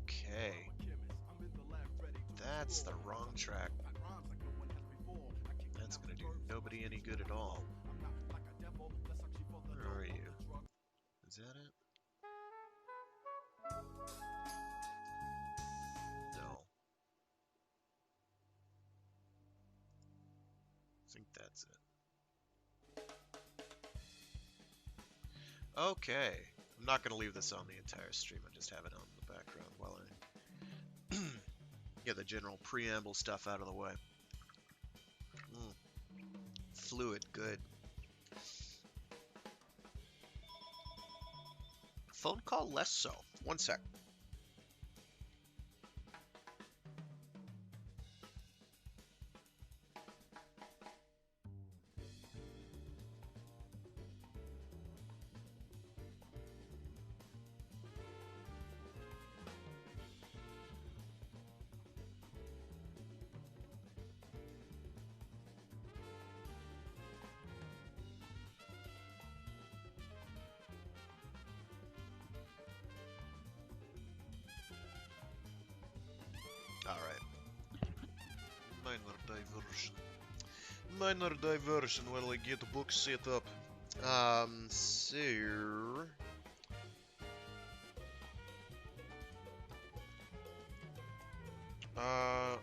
Okay. That's the wrong track. That's gonna do nobody any good at all. Where are you? Is that it? No. I think that's it. Okay. I'm not gonna leave this on the entire stream. I just have it on in the background while I get the general preamble stuff out of the way. Fluid, good. Phone call, less so. One sec. Alright. Minor diversion. Minor diversion while I get the book set up.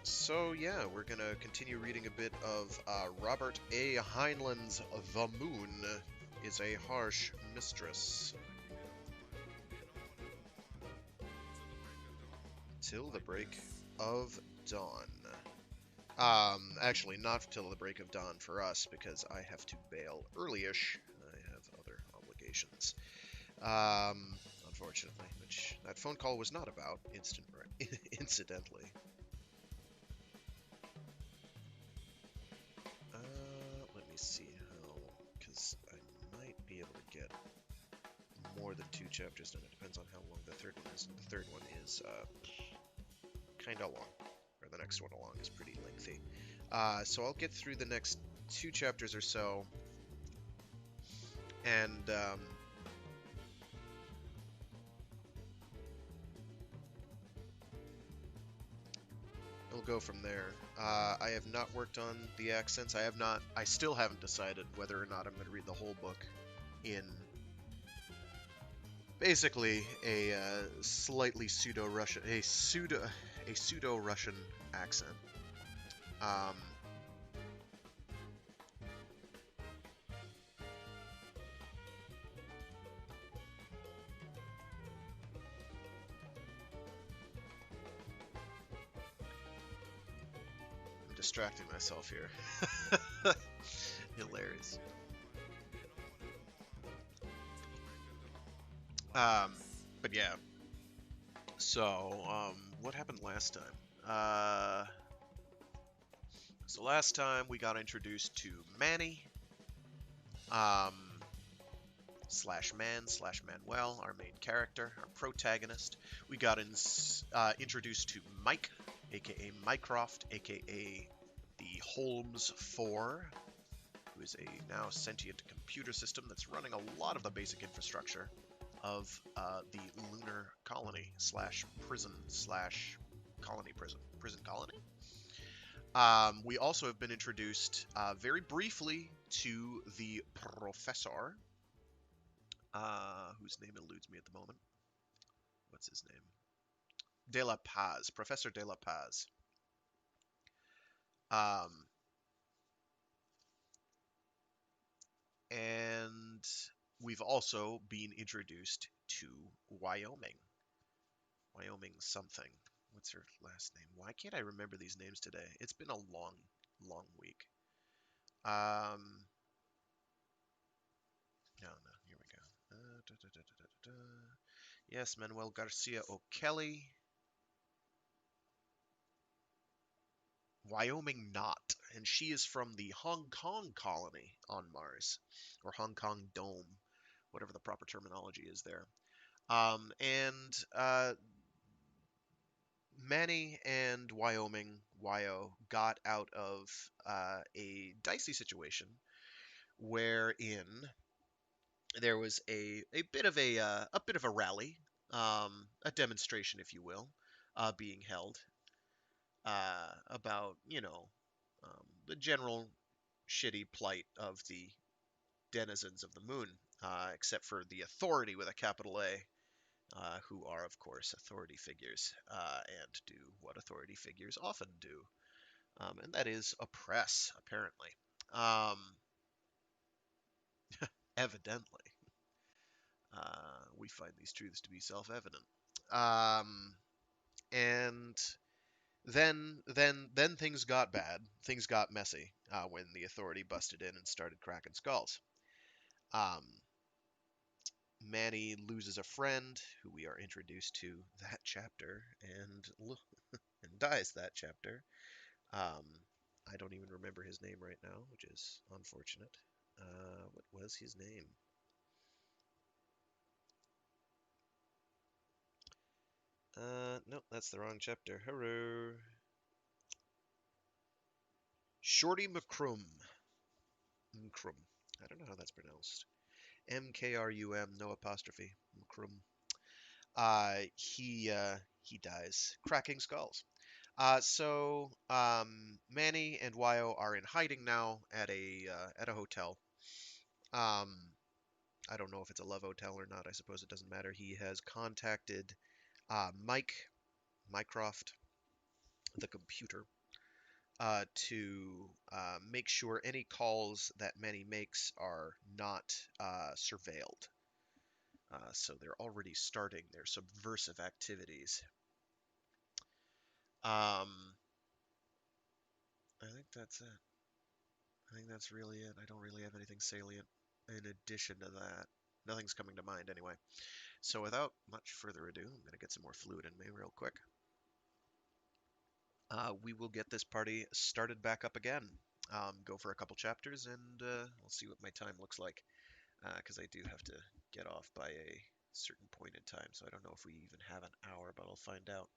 So yeah, we're gonna continue reading a bit of Robert A. Heinlein's The Moon is a Harsh Mistress. Till the break of dawn. Actually, not till the break of dawn for us, because I have to bail early-ish. I have other obligations. Unfortunately, which that phone call was not about, incidentally. Let me see how, because I might be able to get more than 2 chapters done. It depends on how long the third one is. And the third one is, kind of long. Or the next one along is pretty lengthy. So I'll get through the next 2 chapters or so, and we'll go from there. I have not worked on the accents. I still haven't decided whether or not I'm going to read the whole book in basically a slightly pseudo-Russian, a pseudo-Russian accent. I'm distracting myself here. Hilarious. But yeah. So, what happened last time? So last time we got introduced to Manny, slash Man, slash Manuel, our main character, our protagonist. We got introduced to Mike, aka Mycroft, aka the Holmes 4, who is a now sentient computer system that's running a lot of the basic infrastructure of the lunar colony slash prison slash colony prison colony. We also have been introduced very briefly to the professor, whose name eludes me at the moment. What's his name? De La Paz, Professor De La Paz. And we've also been introduced to Wyoming. Wyoming something. What's her last name? Why can't I remember these names today? It's been a long, long week. No, here we go. Yes, Manuel Garcia O'Kelly. Wyoming not, and she is from the Hong Kong colony on Mars, or Hong Kong Dome, whatever the proper terminology is there. Manny and Wyo, got out of a dicey situation wherein there was a bit of a rally, a demonstration, if you will, being held about, the general shitty plight of the denizens of the moon, except for the authority with a capital A, who are, of course, authority figures, and do what authority figures often do, and that is oppress, apparently. Um, Evidently. We find these truths to be self-evident. Um, and then things got bad. Things got messy when the authority busted in and started cracking skulls. Um, Manny loses a friend who we are introduced to that chapter and dies that chapter. Um, I don't even remember his name right now, which is unfortunate. What was his name? Nope, that's the wrong chapter. Hello. Shorty McCrum. McCrum. I don't know how that's pronounced. MKRUM, no apostrophe. McCrum. He dies cracking skulls. Manny and Wyo are in hiding now at a hotel. Um, I don't know if it's a love hotel or not. I suppose it doesn't matter. He has contacted Mike Mycroft, the computer, to make sure any calls that Manny makes are not surveilled. So they're already starting their subversive activities. Um, I think that's it. I think that's really it. I don't really have anything salient in addition to that. Nothing's coming to mind anyway. So without much further ado, I'm going to get some more fluid in me real quick. We will get this party started back up again. Go for a couple chapters, and we'll see what my time looks like. Because I do have to get off by a certain point in time, so I don't know if we even have an hour, but I'll find out.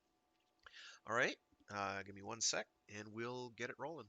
All right, give me 1 sec, and we'll get it rolling.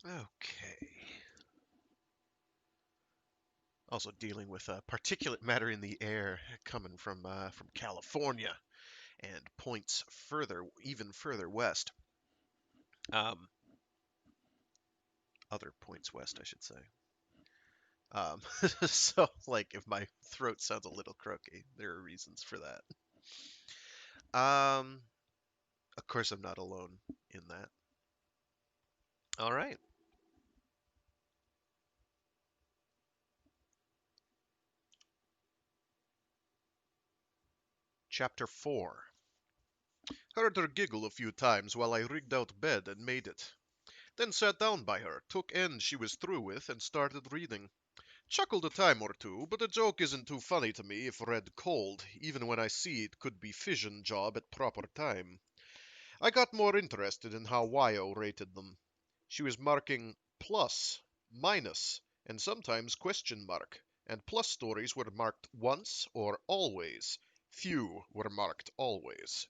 Okay. Also dealing with particulate matter in the air coming from California and points even further west. Um, Other points west, I should say. Um, so, like, if my throat sounds a little croaky, there are reasons for that. Of course, I'm not alone in that. All right. Chapter 4. Heard her giggle a few times while I rigged out bed and made it. Then sat down by her, took ends she was through with, and started reading. Chuckled a time or two, but a joke isn't too funny to me if read cold, even when I see it could be fission job at proper time. I got more interested in how Wyo rated them. She was marking plus, minus, and sometimes question mark, and plus stories were marked once or always. Few were marked always.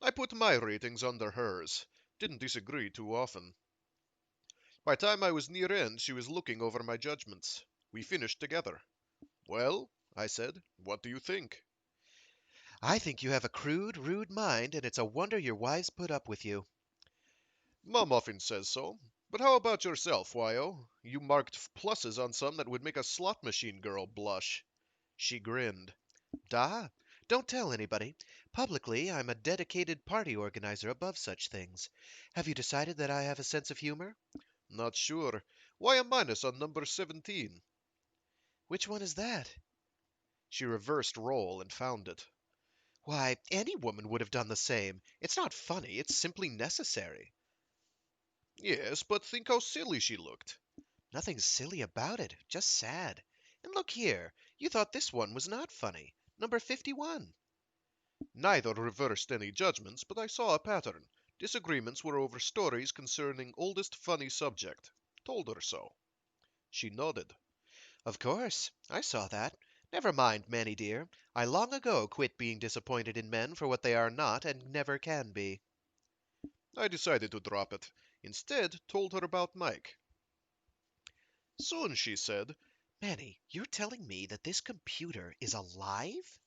I put my ratings under hers. Didn't disagree too often. By the time I was near end, she was looking over my judgments. We finished together. Well, I said, what do you think? I think you have a crude, rude mind, and it's a wonder your wives put up with you. Mom often says so. But how about yourself, Wyo? You marked pluses on some that would make a slot machine girl blush. She grinned. Da, don't tell anybody. Publicly, I'm a dedicated party organizer above such things. Have you decided that I have a sense of humor? Not sure. Why a minus on number 17? Which one is that? She reversed roll and found it. Why, any woman would have done the same. It's not funny, it's simply necessary. Yes, but think how silly she looked. Nothing silly about it, just sad. And look here, you thought this one was not funny. Number 51. Neither reversed any judgments, but I saw a pattern. Disagreements were over stories concerning oldest funny subject. Told her so. She nodded. Of course, I saw that. Never mind, Manny dear. I long ago quit being disappointed in men for what they are not and never can be. I decided to drop it. Instead, told her about Mike. Soon, she said. Manny, you're telling me that this computer is alive?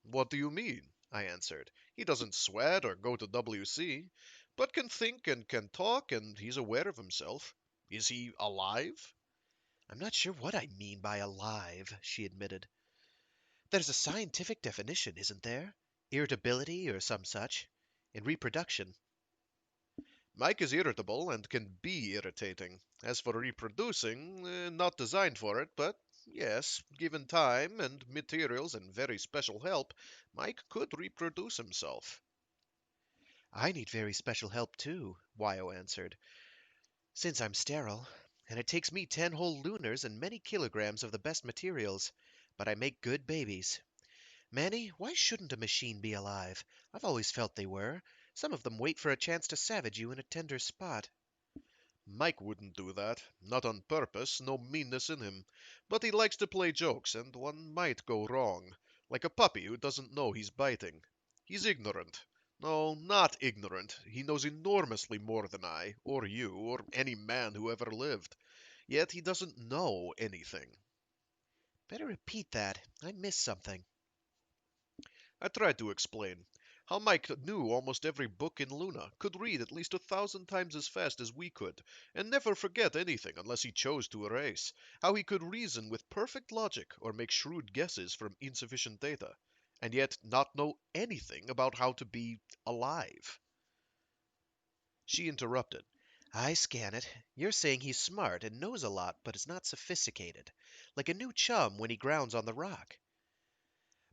What do you mean? I answered. He doesn't sweat or go to WC, but can think and can talk, and he's aware of himself. Is he alive? I'm not sure what I mean by alive, she admitted. There's a scientific definition, isn't there? Irritability or some such. In reproduction. Mike is irritable and can be irritating. As for reproducing, not designed for it, but yes, given time and materials and very special help, Mike could reproduce himself. I need very special help too, Wyo answered, since I'm sterile, and it takes me 10 whole lunars and many kilograms of the best materials, but I make good babies. Manny, why shouldn't a machine be alive? I've always felt they were. Some of them wait for a chance to savage you in a tender spot. Mike wouldn't do that, not on purpose, no meanness in him. But he likes to play jokes, and one might go wrong, like a puppy who doesn't know he's biting. He's ignorant. No, not ignorant. He knows enormously more than I, or you, or any man who ever lived. Yet he doesn't know anything. Better repeat that. I missed something. I tried to explain. How Mike knew almost every book in Luna, could read at least 1,000 times as fast as we could, and never forget anything unless he chose to erase. How he could reason with perfect logic or make shrewd guesses from insufficient data, and yet not know anything about how to be alive. She interrupted. I scan it. You're saying he's smart and knows a lot, but is not sophisticated. Like a new chum when he grounds on the rock.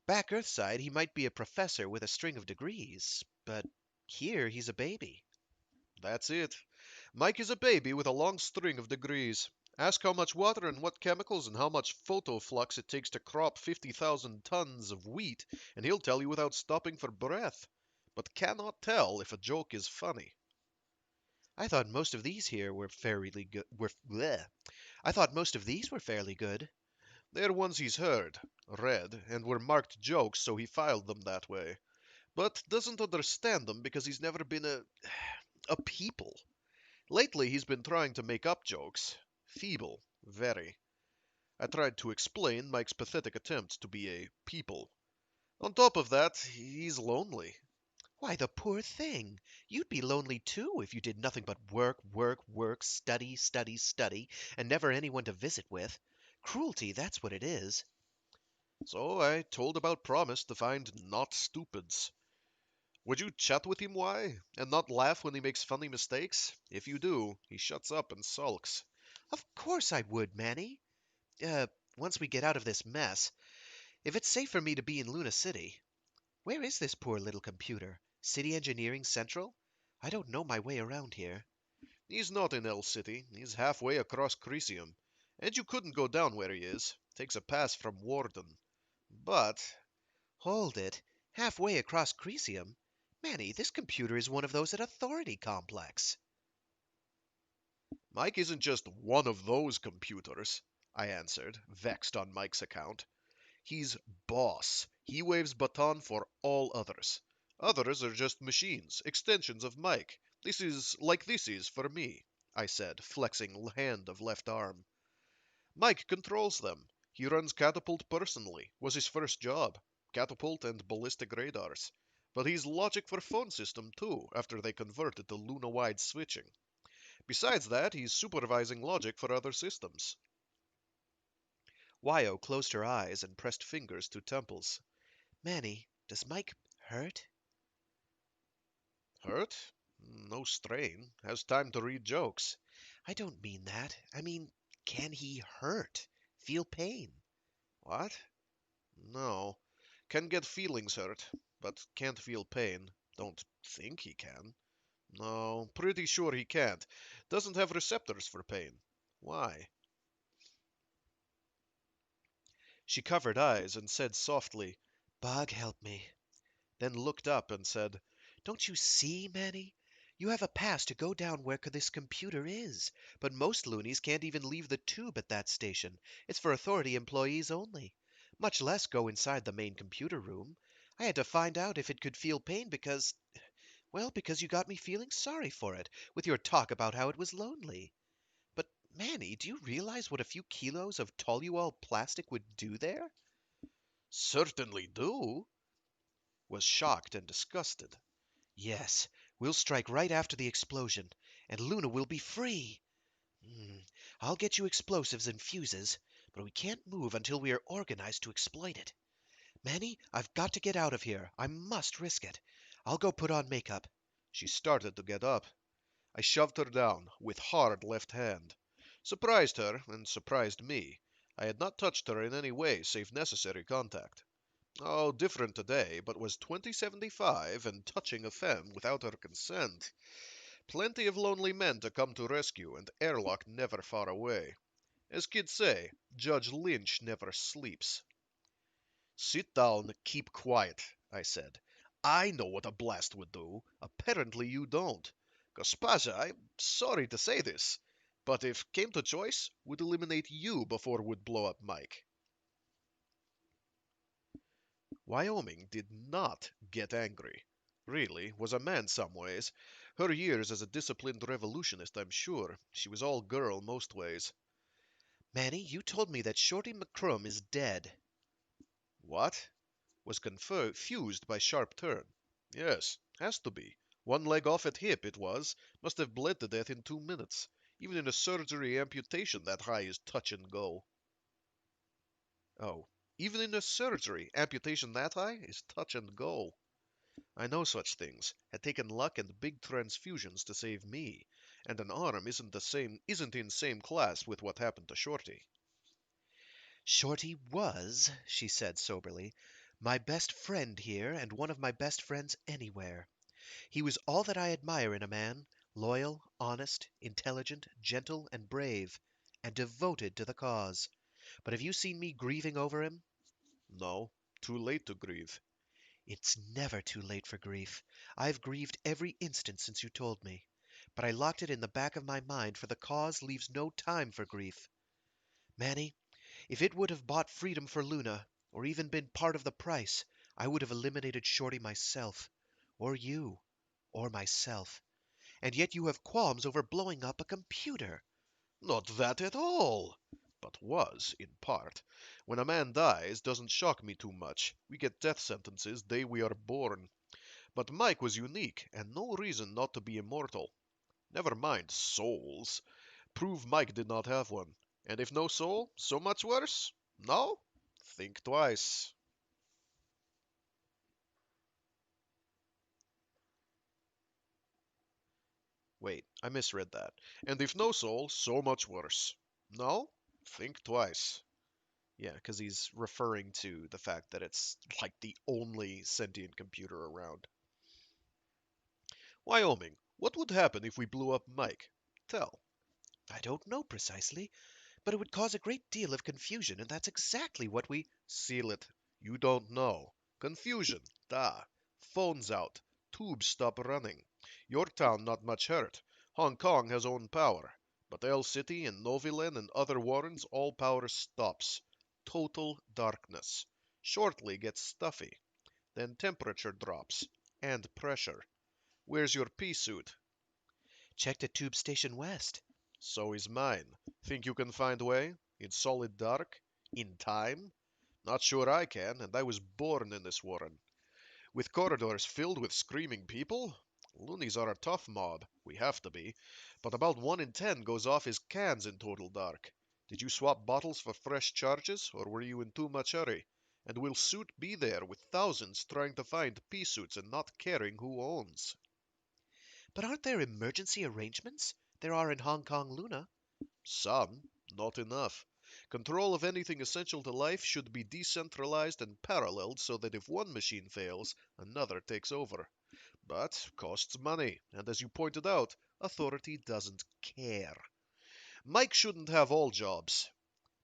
Back Earthside, he might be a professor with a string of degrees, but here he's a baby. That's it. Mike is a baby with a long string of degrees. Ask how much water and what chemicals and how much photoflux it takes to crop 50,000 tons of wheat, and he'll tell you without stopping for breath, but cannot tell if a joke is funny. I thought most of these here were fairly good. Bleh. I thought most of these were fairly good. They're ones he's heard, read, and were marked jokes, so he filed them that way. But doesn't understand them because he's never been a people. Lately he's been trying to make up jokes. Feeble, very. I tried to explain Mike's pathetic attempt to be a people. On top of that, he's lonely. Why, the poor thing! You'd be lonely too if you did nothing but work, work, work, study, study, study, and never anyone to visit with. Cruelty, that's what it is. So I told about promise to find not stupids. Would you chat with him, why? And not laugh when he makes funny mistakes? If you do, he shuts up and sulks. Of course I would, Manny. Uh, Once we get out of this mess. If it's safe for me to be in Luna City. Where is this poor little computer? City Engineering Central? I don't know my way around here. He's not in L City. He's halfway across Crisium. And you couldn't go down where he is. Takes a pass from Warden. But Hold it. Halfway across Crisium? Manny, this computer is one of those at Authority Complex. Mike isn't just one of those computers, I answered, vexed on Mike's account. He's boss. He waves baton for all others. Others are just machines, extensions of Mike. This is for me, I said, flexing hand of left arm. Mike controls them. He runs Catapult personally. Was his first job. Catapult and ballistic radars. But he's logic for phone system too, after they converted to Luna-wide switching. Besides that, he's supervising logic for other systems. Wyo closed her eyes and pressed fingers to temples. Manny, does Mike hurt? Hurt? No strain. Has time to read jokes. I don't mean that. I mean, can he hurt? Feel pain? What? No. Can get feelings hurt, but can't feel pain. Don't think he can. No, pretty sure he can't. Doesn't have receptors for pain. Why? She covered eyes and said softly, Bog, help me. Then looked up and said, Don't you see, Manny? You have a pass to go down where this computer is, but most loonies can't even leave the tube at that station. It's for authority employees only. Much less go inside the main computer room. I had to find out if it could feel pain because, well, because you got me feeling sorry for it, with your talk about how it was lonely. But, Manny, do you realize what a few kilos of toluol plastic would do there? Certainly do. Was shocked and disgusted. Yes, we'll strike right after the explosion, and Luna will be free. I'll get you explosives and fuses, but we can't move until we are organized to exploit it. Manny, I've got to get out of here. I must risk it. I'll go put on makeup. She started to get up. I shoved her down with hard left hand. Surprised her and surprised me. I had not touched her in any way save necessary contact. Oh, different today, but was 2075 and touching a femme without her consent. Plenty of lonely men to come to rescue, and airlock never far away. As kids say, Judge Lynch never sleeps. Sit down, keep quiet, I said. I know what a blast would do. Apparently you don't. Gospaja, I'm sorry to say this, but if came to choice, would eliminate you before would blow up Mike. Wyoming did not get angry. Really, was a man some ways. Her years as a disciplined revolutionist, I'm sure. She was all girl most ways. Manny, you told me that Shorty McCrum is dead. What? Was confused by sharp turn. Yes, has to be. One leg off at hip, it was. Must have bled to death in 2 minutes. Even in a surgery amputation, that high is touch and go. Oh, even in a surgery, amputation that high is touch and go. I know such things. Had taken luck and big transfusions to save me. And an arm isn't in same class with what happened to Shorty. Shorty was, she said soberly, my best friend here and one of my best friends anywhere. He was all that I admire in a man, loyal, honest, intelligent, gentle, and brave, and devoted to the cause. But have you seen me grieving over him? No, too late to grieve. It's never too late for grief. I've grieved every instant since you told me. But I locked it in the back of my mind, for the cause leaves no time for grief. Manny, if it would have bought freedom for Luna, or even been part of the price, I would have eliminated Shorty myself, or you, or myself. And yet you have qualms over blowing up a computer. Not that at all. But was, in part. When a man dies, doesn't shock me too much. We get death sentences day we are born. But Mike was unique, and no reason not to be immortal. Never mind souls. Prove Mike did not have one. And if no soul, so much worse? No? Think twice. Wait, I misread that. And if no soul, so much worse. No? Think twice. Yeah, because he's referring to the fact that it's like the only sentient computer around. Wyoming, what would happen if we blew up Mike? Tell. I don't know precisely, but it would cause a great deal of confusion, and that's exactly what we— Seal it. You don't know. Confusion. Da. Phones out. Tubes stop running. Your town not much hurt. Hong Kong has own power. But El City and Novilen and other warrens all power stops. Total darkness. Shortly gets stuffy. Then temperature drops. And pressure. Where's your pea suit? Checked at Tube Station West. So is mine. Think you can find way? In solid dark? In time? Not sure I can, and I was born in this warren. With corridors filled with screaming people? Loonies are a tough mob. We have to be. But about 1 in 10 goes off his cans in total dark. Did you swap bottles for fresh charges, or were you in too much hurry? And will Suit be there with thousands trying to find pea suits and not caring who owns? But aren't there emergency arrangements? There are in Hong Kong Luna. Some, not enough. Control of anything essential to life should be decentralized and paralleled so that if one machine fails, another takes over. But costs money, and as you pointed out, authority doesn't care. Mike shouldn't have all jobs,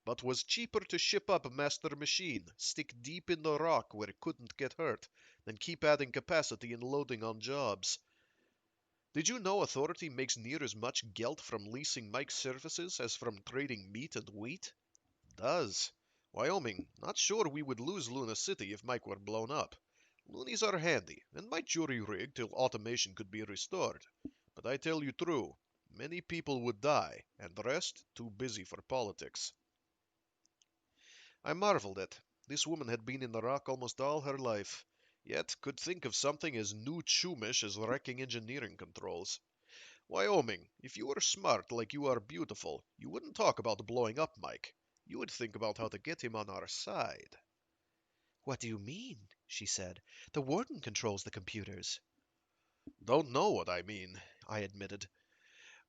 but was cheaper to ship up a master machine, stick deep in the rock where it couldn't get hurt, than keep adding capacity and loading on jobs. Did you know Authority makes near as much gelt from leasing Mike's services as from trading meat and wheat? Does. Wyoming, not sure we would lose Luna City if Mike were blown up. Loonies are handy, and might jury-rig till automation could be restored. But I tell you true, many people would die, and the rest too busy for politics. I marveled at. This woman had been in the rock almost all her life, yet could think of something as new choomish as wrecking engineering controls. Wyoming, if you were smart like you are beautiful, you wouldn't talk about blowing up Mike. You would think about how to get him on our side. What do you mean? She said. The warden controls the computers. Don't know what I mean, I admitted.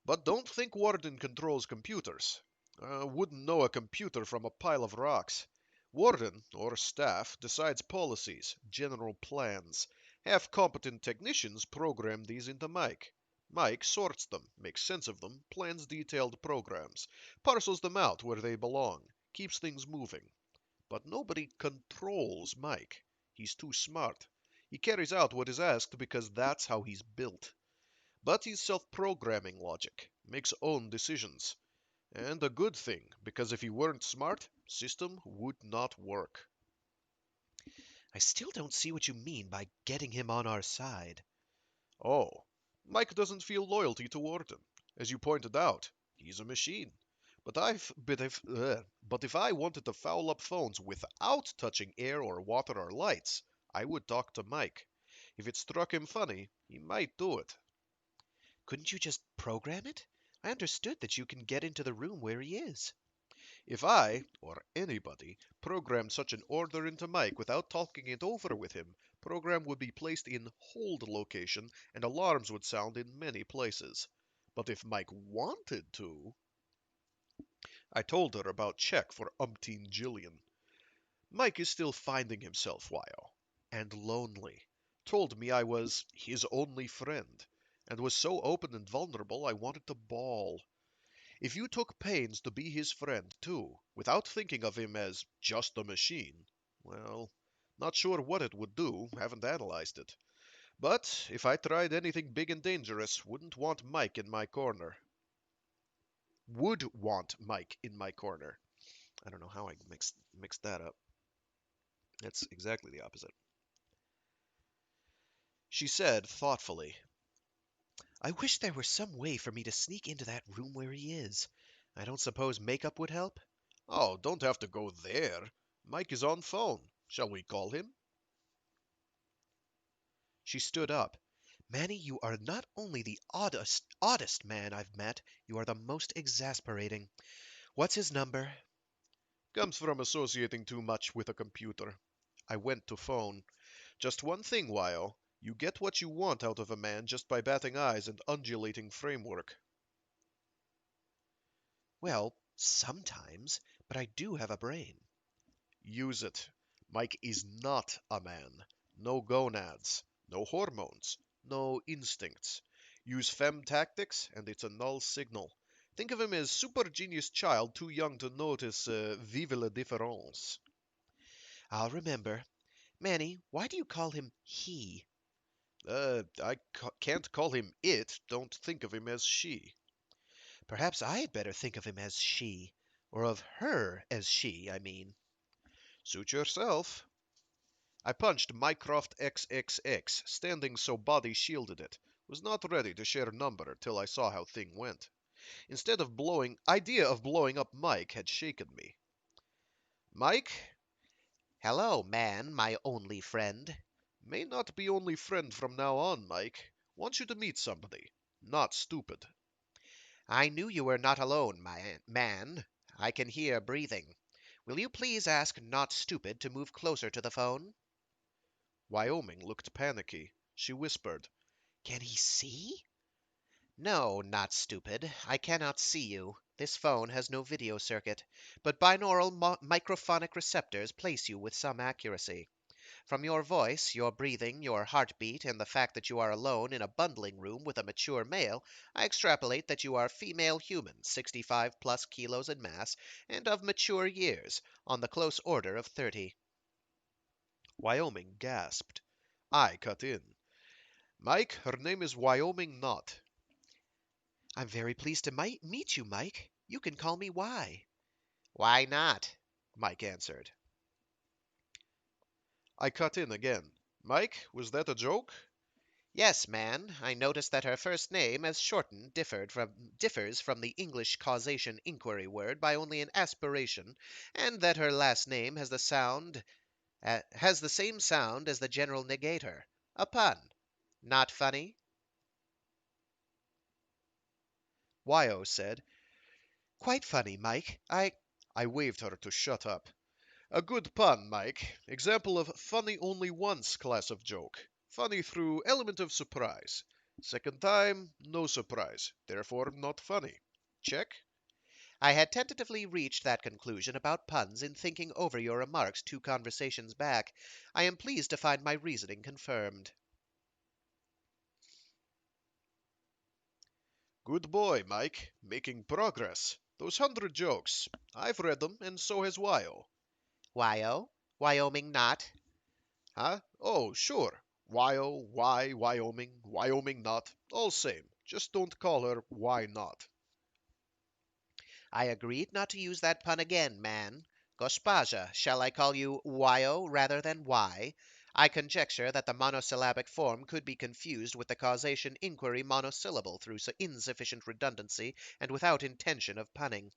But don't think Warden controls computers. Wouldn't know a computer from a pile of rocks. Warden, or staff, decides policies, general plans. Half competent technicians program these into Mike. Mike sorts them, makes sense of them, plans detailed programs, parcels them out where they belong, keeps things moving. But nobody controls Mike. He's too smart. He carries out what is asked because that's how he's built. But he's self-programming logic, makes own decisions. And a good thing, because if he weren't smart, system would not work. I still don't see what you mean by getting him on our side. Oh, Mike doesn't feel loyalty toward him. As you pointed out, he's a machine. But if I wanted to foul up phones without touching air or water or lights, I would talk to Mike. If it struck him funny, he might do it. Couldn't you just program it? I understood that you can get into the room where he is. If I, or anybody, programmed such an order into Mike without talking it over with him, program would be placed in hold location and alarms would sound in many places. But if Mike wanted to... I told her about check for umpteen jillion. Mike is still finding himself, while, and lonely. Told me I was his only friend, and was so open and vulnerable I wanted to bawl. If you took pains to be his friend, too, without thinking of him as just a machine, well, not sure what it would do, haven't analyzed it. But if I tried anything big and dangerous, wouldn't want Mike in my corner. Would want Mike in my corner. I don't know how I mixed that up. That's exactly the opposite. She said thoughtfully, I wish there were some way for me to sneak into that room where he is. I don't suppose makeup would help? "Oh, don't have to go there. Mike is on phone. Shall we call him?" She stood up. Manny, you are not only the oddest man I've met, you are the most exasperating. What's his number? Comes from associating too much with a computer. I went to phone. Just one thing, Wyo. You get what you want out of a man just by batting eyes and undulating framework. Well, sometimes, but I do have a brain. Use it. Mike is not a man. No gonads. No hormones. No instincts. Use fem tactics, and it's a null signal. Think of him as super genius child too young to notice vive la différence. I'll remember. Manny, why do you call him he? Can't call him it. Don't think of him as she. Perhaps I had better think of him as she. Or of her as she, I mean. Suit yourself. I punched Mycroft XXX, standing so body shielded it. Was not ready to share number till I saw how thing went. Idea of blowing up Mike had shaken me. Mike? Hello, man, my only friend. May not be only friend from now on, Mike. Want you to meet somebody. Not stupid. I knew you were not alone, my man. I can hear breathing. Will you please ask Not Stupid to move closer to the phone? Wyoming looked panicky. She whispered, Can he see? No, Not Stupid. I cannot see you. This phone has no video circuit, but binaural microphonic receptors place you with some accuracy. From your voice, your breathing, your heartbeat, and the fact that you are alone in a bundling room with a mature male, I extrapolate that you are female human, 65 plus kilos in mass, and of mature years, on the close order of 30. Wyoming gasped. I cut in. Mike, her name is Wyoming Not. I'm very pleased to meet you, Mike. You can call me Y. Why not? Mike answered. I cut in again. Mike, was that a joke? Yes, man. I noticed that her first name, as shortened, differs from the English causation inquiry word by only an aspiration, and that her last name has the same sound as the general negator. A pun. Not funny? Wyo said, Quite funny, Mike. I waved her to shut up. A good pun, Mike. Example of funny only once class of joke. Funny through element of surprise. Second time, no surprise. Therefore, not funny. Check? I had tentatively reached that conclusion about puns in thinking over your remarks 2 conversations back. I am pleased to find my reasoning confirmed. Good boy, Mike. Making progress. Those 100 jokes. I've read them, and so has Wyo. Wyo? Wyoming not? Huh? Oh, sure. Wyo, why, Wyoming, Wyoming not. All same. Just don't call her why not. I agreed not to use that pun again, man. Gospaja, shall I call you Wyo rather than Y? I conjecture that the monosyllabic form could be confused with the causation inquiry monosyllable through insufficient redundancy and without intention of punning.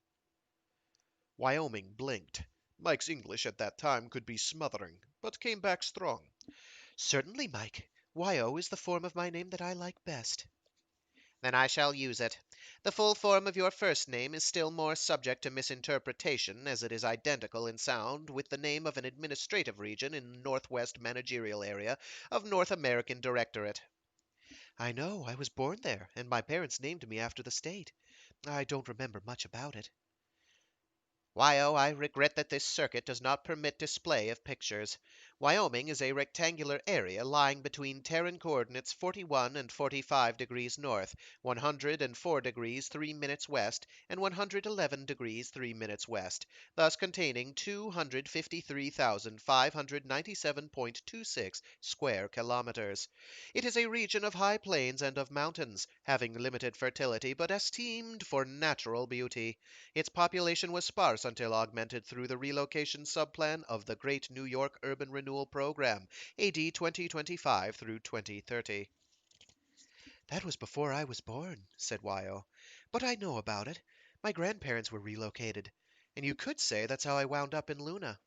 Wyoming blinked. Mike's English at that time could be smothering, but came back strong. Certainly, Mike. Wyo is the form of my name that I like best. Then I shall use it. The full form of your first name is still more subject to misinterpretation, as it is identical in sound with the name of an administrative region in the Northwest Managerial Area of North American Directorate. I know. I was born there, and my parents named me after the state. I don't remember much about it. Wyo, I regret that this circuit does not permit display of pictures. Wyoming is a rectangular area lying between Terran coordinates 41 and 45 degrees north, 104 degrees 3 minutes west, and 111 degrees 3 minutes west, thus containing 253,597.26 square kilometers. It is a region of high plains and of mountains, having limited fertility but esteemed for natural beauty. Its population was sparse until augmented through the relocation subplan of the Great New York Urban Renewal Program, AD 2025 through 2030. That was before I was born, said Wyo. But I know about it. My grandparents were relocated. And you could say that's how I wound up in Luna.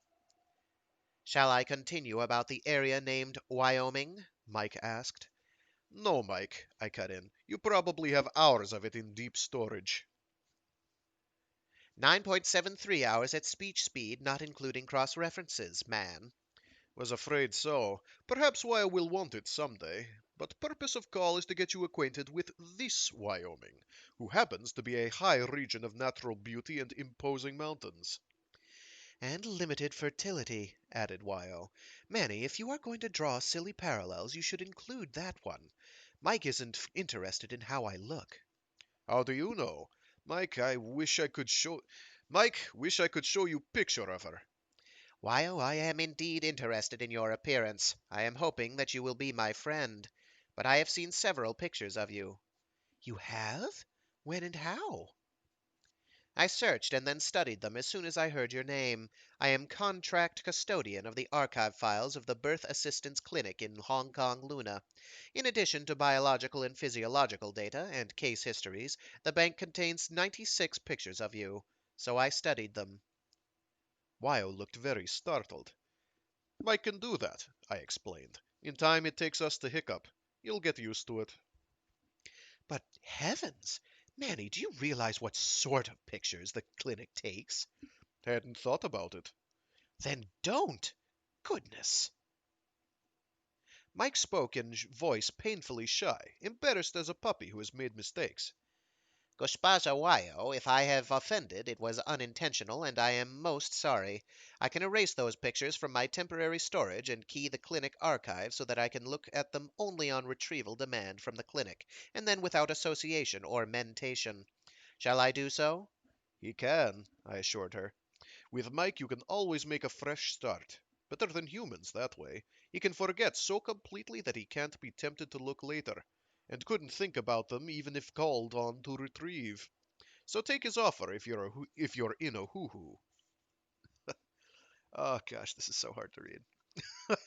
Shall I continue about the area named Wyoming? Mike asked. No, Mike, I cut in. You probably have hours of it in deep storage. 9.73 hours at speech speed, not including cross references, man. Was afraid so. Perhaps Wyo will want it someday. But purpose of call is to get you acquainted with this Wyoming, who happens to be a high region of natural beauty and imposing mountains. And limited fertility, added Wyo. Manny, if you are going to draw silly parallels, you should include that one. Mike isn't interested in how I look. How do you know? Mike, wish I could show you picture of her. Wyo, I am indeed interested in your appearance. I am hoping that you will be my friend. But I have seen several pictures of you. You have? When and how? I searched and then studied them as soon as I heard your name. I am contract custodian of the archive files of the Birth Assistance Clinic in Hong Kong, Luna. In addition to biological and physiological data and case histories, the bank contains 96 pictures of you. So I studied them. Wyo looked very startled. Mike can do that, I explained. In time, it takes us to hiccup. You'll get used to it. But heavens! Manny, do you realize what sort of pictures the clinic takes? Hadn't thought about it. Then don't! Goodness! Mike spoke in voice painfully shy, embarrassed as a puppy who has made mistakes. Gospaja Wayo, if I have offended, it was unintentional, and I am most sorry. I can erase those pictures from my temporary storage and key the clinic archive so that I can look at them only on retrieval demand from the clinic, and then without association or mentation. Shall I do so? He can, I assured her. With Mike, you can always make a fresh start. Better than humans that way. He can forget so completely that he can't be tempted to look later, and couldn't think about them even if called on to retrieve. So take his offer if you're in a hoo-hoo. Oh gosh, this is so hard to read.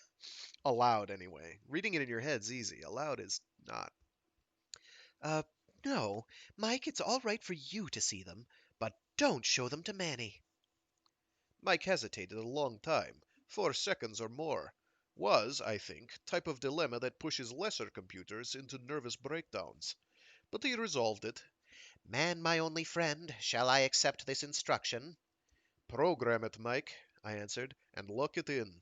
Aloud, anyway. Reading it in your head's easy. Aloud is not. Uh, no. Mike, it's all right for you to see them, but don't show them to Manny. Mike hesitated a long time, 4 seconds or more. Was, I think, type of dilemma that pushes lesser computers into nervous breakdowns. But he resolved it. Man, my only friend, shall I accept this instruction? Program it, Mike, I answered, and lock it in.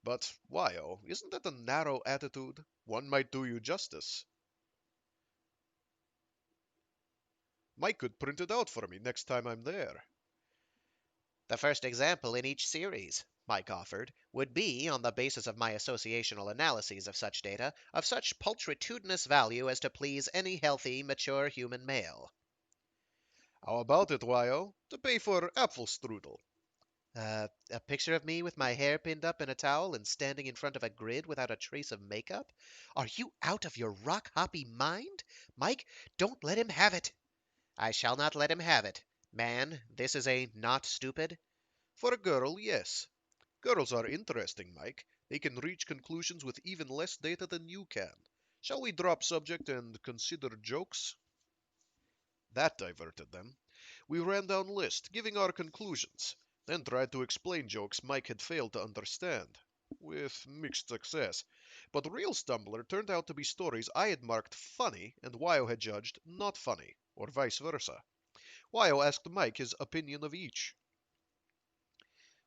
But, why-oh, isn't that a narrow attitude? One might do you justice. Mike could print it out for me next time I'm there. The first example in each series, Mike offered, would be, on the basis of my associational analyses of such data, of such pulchritudinous value as to please any healthy, mature human male. How about it, why-oh? To pay for Apfelstrudel. A picture of me with my hair pinned up in a towel and standing in front of a grid without a trace of makeup? Are you out of your rock-hoppy mind? Mike, don't let him have it. I shall not let him have it. Man, this is a not stupid. For a girl, yes. Girls are interesting, Mike. They can reach conclusions with even less data than you can. Shall we drop subject and consider jokes? That diverted them. We ran down list, giving our conclusions, then tried to explain jokes Mike had failed to understand, with mixed success. But the real stumbler turned out to be stories I had marked funny and Wyo had judged not funny, or vice versa. Wyo asked Mike his opinion of each.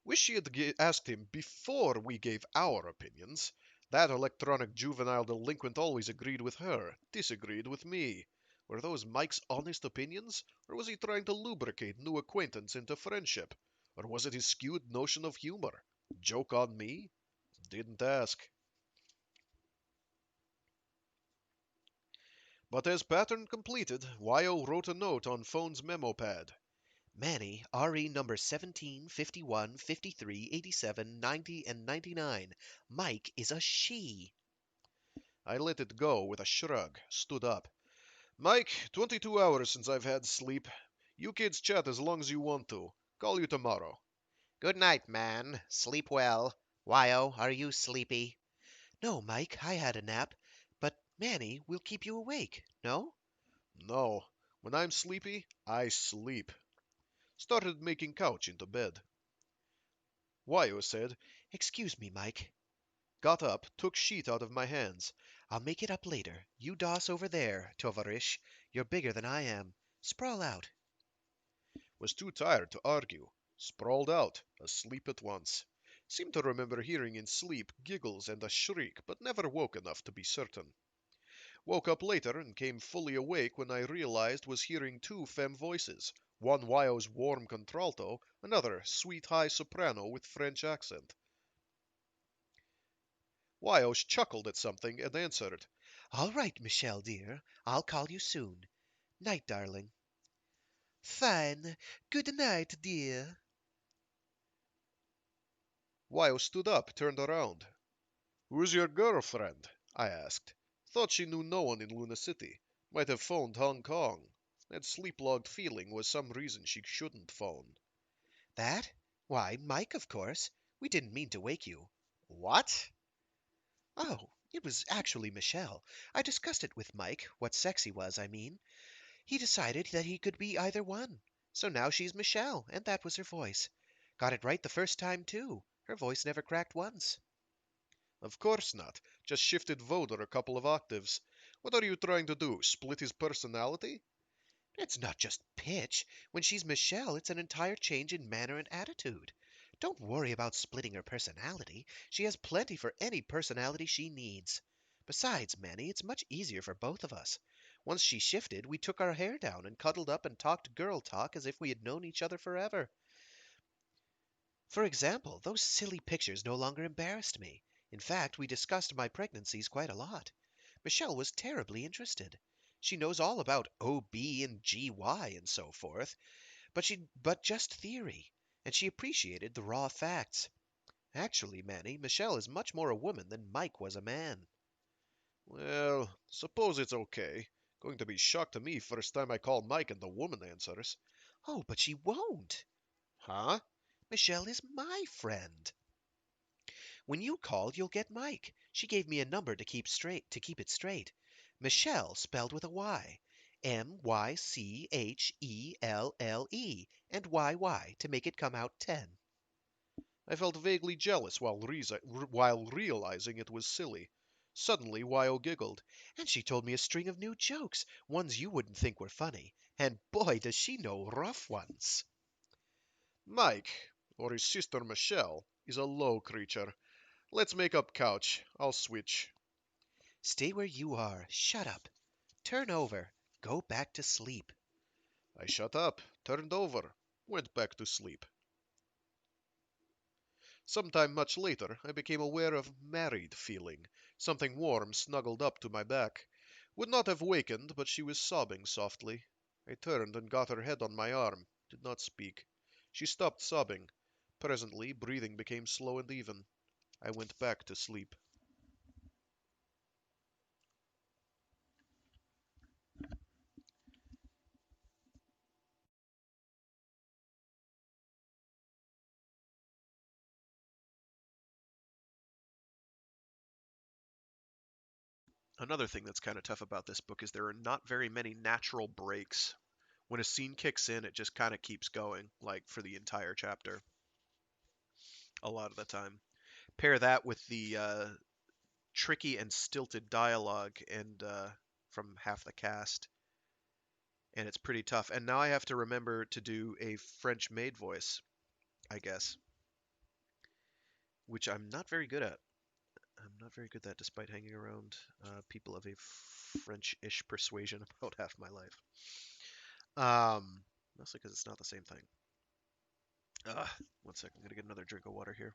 Wish she had asked him before we gave our opinions. That electronic juvenile delinquent always agreed with her, disagreed with me. Were those Mike's honest opinions, or was he trying to lubricate new acquaintance into friendship? Or was it his skewed notion of humor? Joke on me? Didn't ask. But as pattern completed, Wyo wrote a note on phone's memo pad. Manny, RE number 17, 51, 53, 87, 90, and 99. Mike is a she. I let it go with a shrug, stood up. Mike, 22 hours since I've had sleep. You kids chat as long as you want to. Call you tomorrow. Good night, man. Sleep well. Wyo, are you sleepy? No, Mike, I had a nap. But Manny will keep you awake, no? No. When I'm sleepy, I sleep. Started making couch into bed. Wyo said, Excuse me, Mike. got up, took sheet out of my hands. I'll make it up later. You doss over there, Tovarish. You're bigger than I am. Sprawl out. Was too tired to argue. Sprawled out, asleep at once. Seemed to remember hearing in sleep giggles and a shriek, but never woke enough to be certain. Woke up later and came fully awake when I realized was hearing two femme voices, one Wyo's warm contralto, another sweet high soprano with French accent. Wyo chuckled at something and answered. All right, Michelle, dear. I'll call you soon. Night, darling. Fine. Good night, dear. Wyo stood up, turned around. Who's your girlfriend? I asked. Thought she knew no one in Luna City. Might have phoned Hong Kong. That sleep-logged feeling was some reason she shouldn't phone. That? Why, Mike, of course. We didn't mean to wake you. What? Oh, it was actually Michelle. I discussed it with Mike, what sex he was, I mean. He decided that he could be either one. So now she's Michelle, and that was her voice. Got it right the first time, too. Her voice never cracked once. Of course not. Just shifted Voder a couple of octaves. What are you trying to do? Split his personality? It's not just pitch. When she's Michelle, it's an entire change in manner and attitude. Don't worry about splitting her personality. She has plenty for any personality she needs. Besides, Manny, it's much easier for both of us. Once she shifted, we took our hair down and cuddled up and talked girl talk as if we had known each other forever. For example, those silly pictures no longer embarrassed me. In fact, we discussed my pregnancies quite a lot. Michelle was terribly interested. She knows all about OB and GY and so forth, but just theory, and she appreciated the raw facts. Actually, Manny, Michelle is much more a woman than Mike was a man. Well, suppose it's okay. Going to be shocked to me first time I call Mike and the woman answers. Oh, but she won't. Huh? Michelle is my friend. When you call, you'll get Mike. She gave me a number to keep it straight. Michelle spelled with a Y. Mychelle, and YY to make it come out 10. I felt vaguely jealous while realizing it was silly. Suddenly, Wyo giggled. And she told me a string of new jokes, ones you wouldn't think were funny. And boy, does she know rough ones. Mike, or his sister Michelle, is a low creature. Let's make up couch. I'll switch. Stay where you are. Shut up. Turn over. Go back to sleep. I shut up, turned over, went back to sleep. Sometime much later, I became aware of married feeling. Something warm snuggled up to my back. Would not have wakened, but she was sobbing softly. I turned and got her head on my arm. Did not speak. She stopped sobbing. Presently, breathing became slow and even. I went back to sleep. Another thing that's kind of tough about this book is there are not very many natural breaks. When a scene kicks in, it just kind of keeps going, like for the entire chapter, a lot of the time. Pair that with the tricky and stilted dialogue and from half the cast, and it's pretty tough. And now I have to remember to do a French maid voice, I guess, which I'm not very good at. I'm not very good at that, despite hanging around people of a French-ish persuasion about half my life. Mostly because it's not the same thing. Uh, One second, I'm gonna get another drink of water here.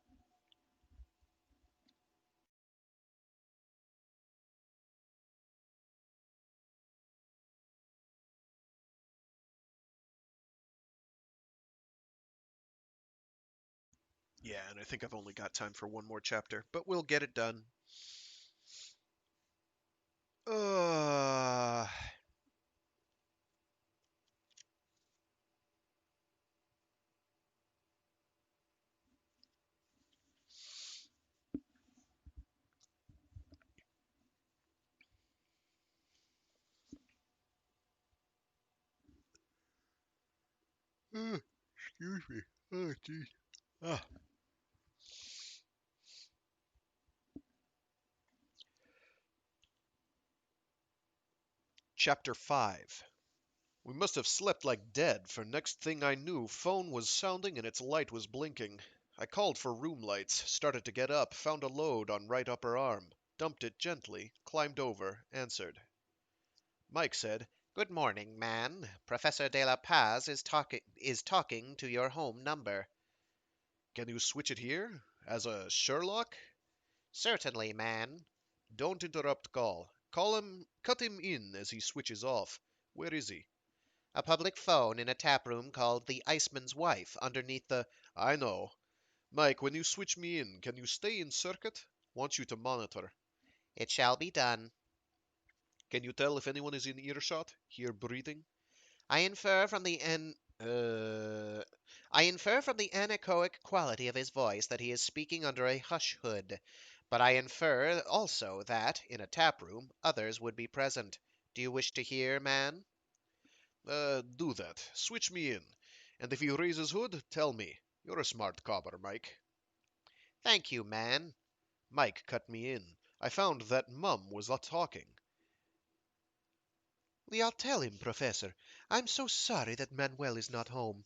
Yeah, and I think I've only got time for one more chapter, but we'll get it done. Uh, Excuse me. Oh, jeez. Ah. Chapter 5. We must have slept like dead, for next thing I knew, phone was sounding and its light was blinking. I called for room lights, started to get up, found a load on right upper arm, dumped it gently, climbed over, answered. Mike said, Good morning, man. Professor de la Paz is talking to your home number. Can you switch it here? As a Sherlock? Certainly, man. Don't interrupt call. Call him, cut him in as he switches off. Where is he? A public phone in a tap room called the Iceman's Wife underneath the. I know. Mike, when you switch me in, can you stay in circuit? Want you to monitor. It shall be done. Can you tell if anyone is in earshot? Hear breathing? I infer from the an. Uh, I infer from the anechoic quality of his voice that he is speaking under a hush hood, but I infer also that, in a tap room, others would be present. Do you wish to hear, man? Do that. Switch me in. And if he raises hood, tell me. You're a smart copper, Mike. Thank you, man. Mike cut me in. I found that Mum was not talking. I'll tell him, Professor. I'm so sorry that Manuel is not home.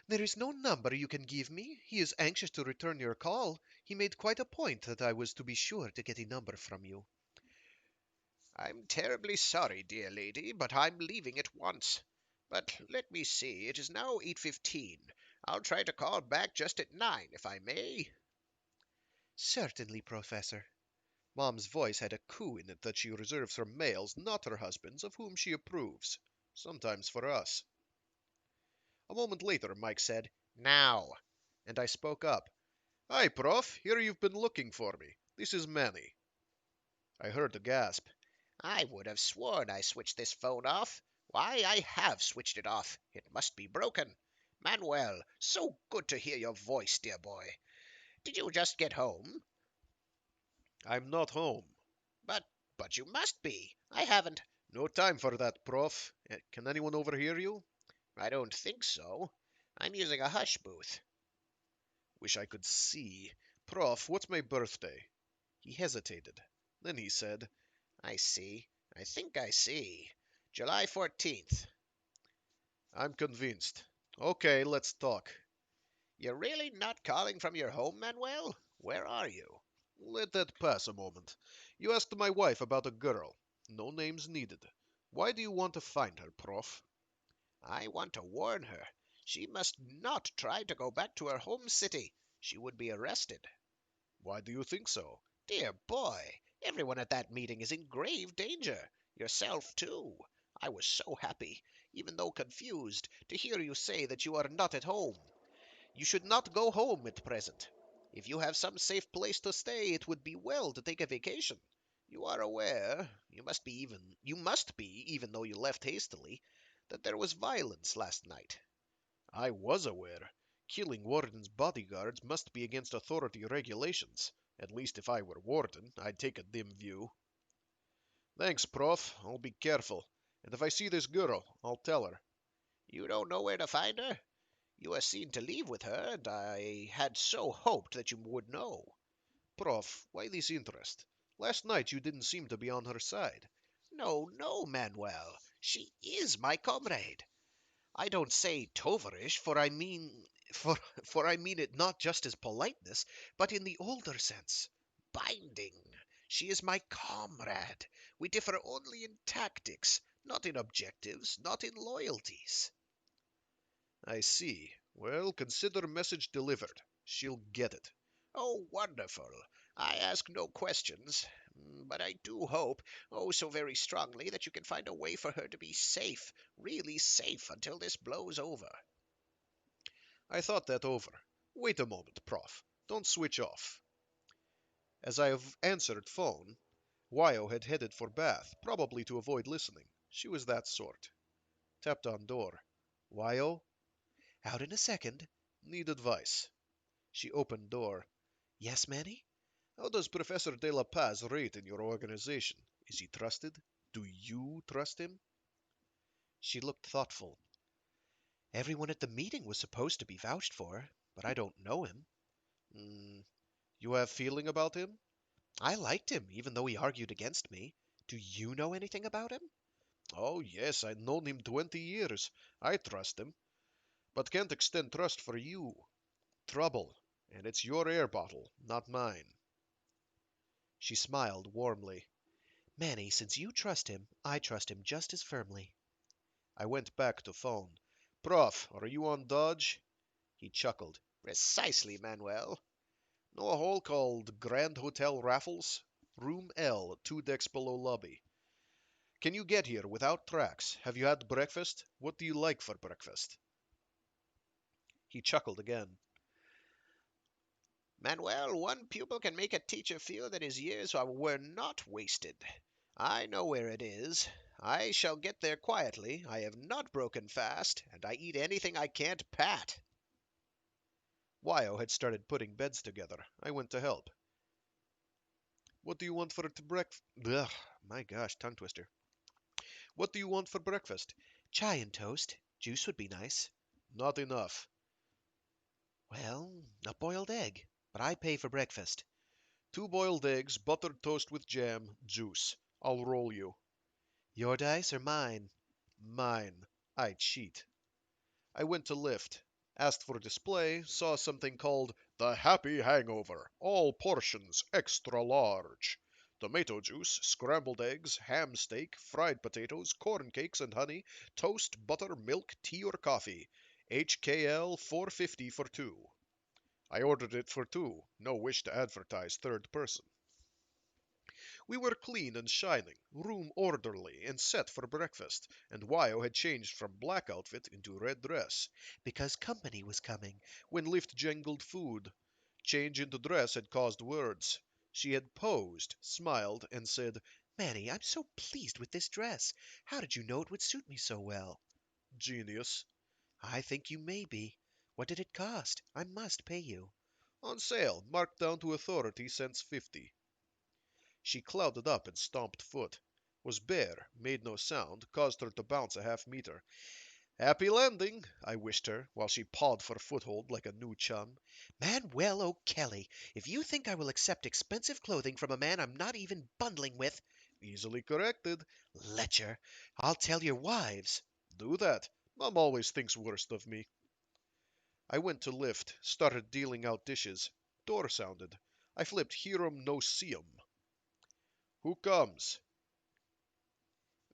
There is no number you can give me. He is anxious to return your call. He made quite a point that I was to be sure to get a number from you. I'm terribly sorry, dear lady, but I'm leaving at once. But let me see, it is now 8:15. I'll try to call back just at 9, if I may. Certainly, Professor. Mom's voice had a coo in it that she reserves for males, not her husbands, of whom she approves. Sometimes for us. A moment later, Mike said, Now. and I spoke up. Hi, Prof. Here you've been looking for me. This is Manny. I heard a gasp. I would have sworn I switched this phone off. Why, I have switched it off. It must be broken. Manuel, so good to hear your voice, dear boy. Did you just get home? I'm not home. But, but you must be. I haven't. No time for that, Prof. Can anyone overhear you? I don't think so. I'm using a hush booth. Wish I could see. Prof, what's my birthday? He hesitated. Then he said, I see. I think I see. July 14th. I'm convinced. Okay, let's talk. You're really not calling from your home, Manuel? Where are you? Let that pass a moment. You asked my wife about a girl. No names needed. Why do you want to find her, Prof? I want to warn her. She must not try to go back to her home city. She would be arrested. Why do you think so? Dear boy, everyone at that meeting is in grave danger. Yourself, too. I was so happy, even though confused, to hear you say that you are not at home. You should not go home at present. If you have some safe place to stay, it would be well to take a vacation. You are aware, you must be, even though you left hastily, that there was violence last night. I was aware. Killing Warden's bodyguards must be against authority regulations. At least if I were Warden, I'd take a dim view. Thanks, Prof. I'll be careful. And if I see this girl, I'll tell her. You don't know where to find her? You were seen to leave with her, and I had so hoped that you would know. Prof, why this interest? Last night you didn't seem to be on her side. No, no, Manuel. She is my comrade. I don't say tovarish, for for I mean it not just as politeness, but in the older sense. Binding. She is my comrade. We differ only in tactics, not in objectives, not in loyalties. I see. Well, consider message delivered. She'll get it. Oh, wonderful. I ask no questions, but I do hope, oh, so very strongly, that you can find a way for her to be safe, really safe, until this blows over. I thought that over. Wait a moment, Prof. Don't switch off. As I have answered phone, Wyo had headed for bath, probably to avoid listening. She was that sort. Tapped on door. Wyo? Out in a second. Need advice. She opened door. Yes, Manny? How does Professor De La Paz rate in your organization? Is he trusted? Do you trust him? She looked thoughtful. Everyone at the meeting was supposed to be vouched for, but I don't know him. Hmm. You have feeling about him? I liked him, even though he argued against me. Do you know anything about him? Oh, yes, I've known him 20 years. I trust him. But can't extend trust for you. Trouble. And it's your air bottle, not mine. She smiled warmly. Manny, since you trust him, I trust him just as firmly. I went back to phone. Prof, are you on Dodge? He chuckled. Precisely, Manuel. Know a hall called Grand Hotel Raffles? Room L, 2 decks below lobby. Can you get here without tracks? Have you had breakfast? What do you like for breakfast? He chuckled again. Manuel, one pupil can make a teacher feel that his years were not wasted. I know where it is. I shall get there quietly. I have not broken fast, and I eat anything I can't pat. Wyo had started putting beds together. I went to help. What do you want for breakfast? Ugh, my gosh, tongue twister. What do you want for breakfast? Chai and toast. Juice would be nice. Not enough. Well, a boiled egg. But I pay for breakfast. 2 boiled eggs, buttered toast with jam, juice. I'll roll you. Your dice or mine? Mine. I cheat. I went to lift, asked for display, saw something called the Happy Hangover, all portions extra large. Tomato juice, scrambled eggs, ham steak, fried potatoes, corn cakes and honey, toast, butter, milk, tea or coffee. HKL 450 for 2. I ordered it for 2, no wish to advertise third person. We were clean and shining, room orderly, and set for breakfast, and Wyo had changed from black outfit into red dress, Because company was coming. when Lift jangled food. Change into dress had caused words. She had posed, smiled, and said, Manny, I'm so pleased with this dress. How did you know it would suit me so well? Genius. I think you may be. What did it cost? I must pay you. On sale, marked down to authority, cents 50. She clouded up and stomped foot. Was bare, made no sound, caused her to bounce a half meter. Happy landing, I wished her, while she pawed for foothold like a new chum. Manuel O'Kelly, if you think I will accept expensive clothing from a man I'm not even bundling with, Easily corrected. Letcher, I'll tell your wives. Do that. Mom always thinks worst of me. I went to lift, started dealing out dishes. Door sounded. I flipped Hiram no Seum. Who comes?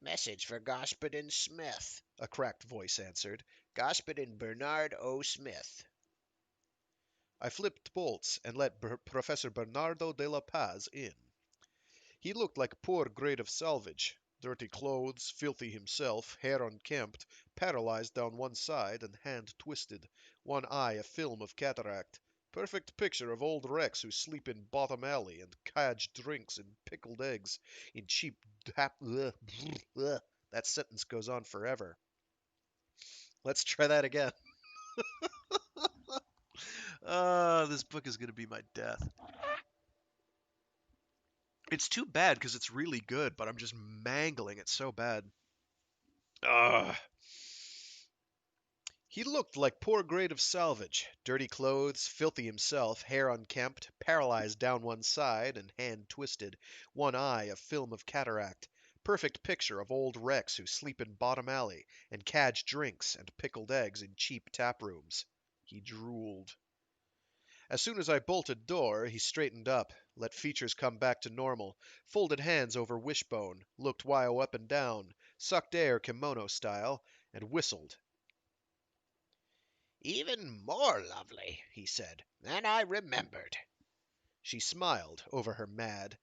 Message for Господин Smith, A cracked voice answered. Господин Bernard O. Smith. I flipped bolts and let Professor Bernardo de la Paz in. He looked like a poor grade of salvage. Dirty clothes, filthy himself, hair unkempt, paralyzed down one side and hand twisted, one eye a film of cataract. Perfect picture of old wrecks who sleep in bottom alley and cadge drinks and pickled eggs in cheap That sentence goes on forever. Let's try that again. This book is going to be my death. It's too bad because it's really good, but I'm just mangling it so bad. Ugh. He looked like poor grade of salvage. Dirty clothes, filthy himself, hair unkempt, paralyzed down one side and hand twisted, one eye a film of cataract. Perfect picture of old wrecks who sleep in bottom alley and cadge drinks and pickled eggs in cheap tap rooms. He drooled. As soon as I bolted door, he straightened up, let features come back to normal, folded hands over wishbone, looked Wyo up and down, sucked air kimono style, and whistled. Even more lovely, he said, than I remembered. She smiled over her mad.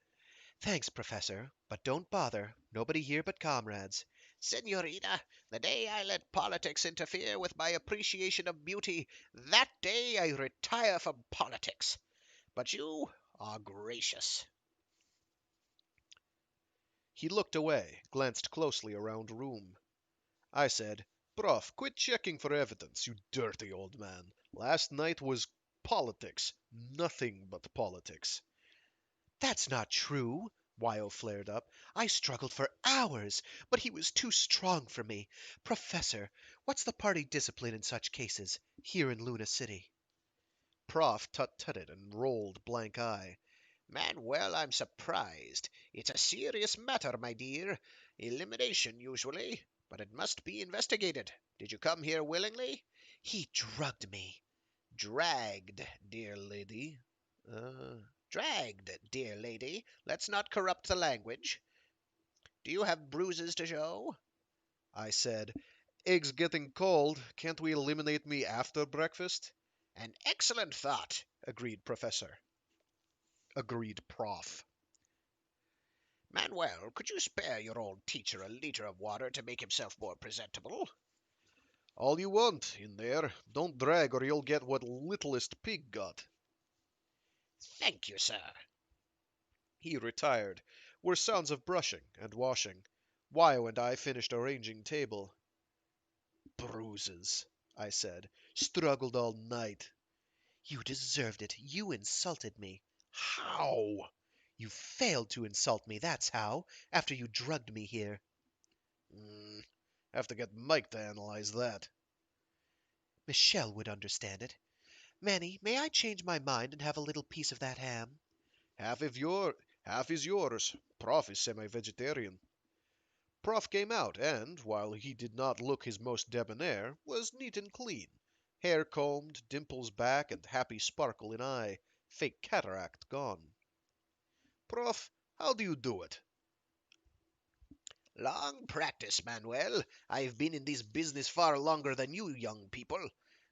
Thanks, Professor, but don't bother. Nobody here but comrades. Senorita, the day I let politics interfere with my appreciation of beauty, that day I retire from politics. But you are gracious. He looked away, glanced closely around room. I said, Prof, quit checking for evidence, you dirty old man. Last night was politics. Nothing but politics. That's not true, Wyo flared up. I struggled for hours, but he was too strong for me. Professor, what's the party discipline in such cases, here in Luna City? Prof tut-tutted and rolled blank eye. Manuel, I'm surprised. It's a serious matter, my dear. Elimination, usually. But it must be investigated. Did you come here willingly? He drugged me. Dragged, dear lady. Dragged, dear lady. Let's not corrupt the language. Do you have bruises to show? I said, Eggs getting cold. Can't we eliminate me after breakfast? An excellent thought, Agreed Professor. Agreed Prof. Manuel, could you spare your old teacher a liter of water to make himself more presentable? All you want, in there. Don't drag or you'll get what littlest pig got. Thank you, sir. He retired. Were sounds of brushing and washing. Wyo and I finished arranging table. Bruises, I said. Struggled all night. You deserved it. You insulted me. How? You failed to insult me, that's how, after you drugged me here. Have to get Mike to analyze that. Michelle would understand it. Manny, may I change my mind and have a little piece of that ham? Half of your, half is yours. Prof is semi-vegetarian. Prof came out, and, while he did not look his most debonair, was neat and clean. Hair combed, dimples back, and happy sparkle in eye. Fake cataract gone. Prof, how do you do it? Long practice, Manuel. I've been in this business far longer than you young people.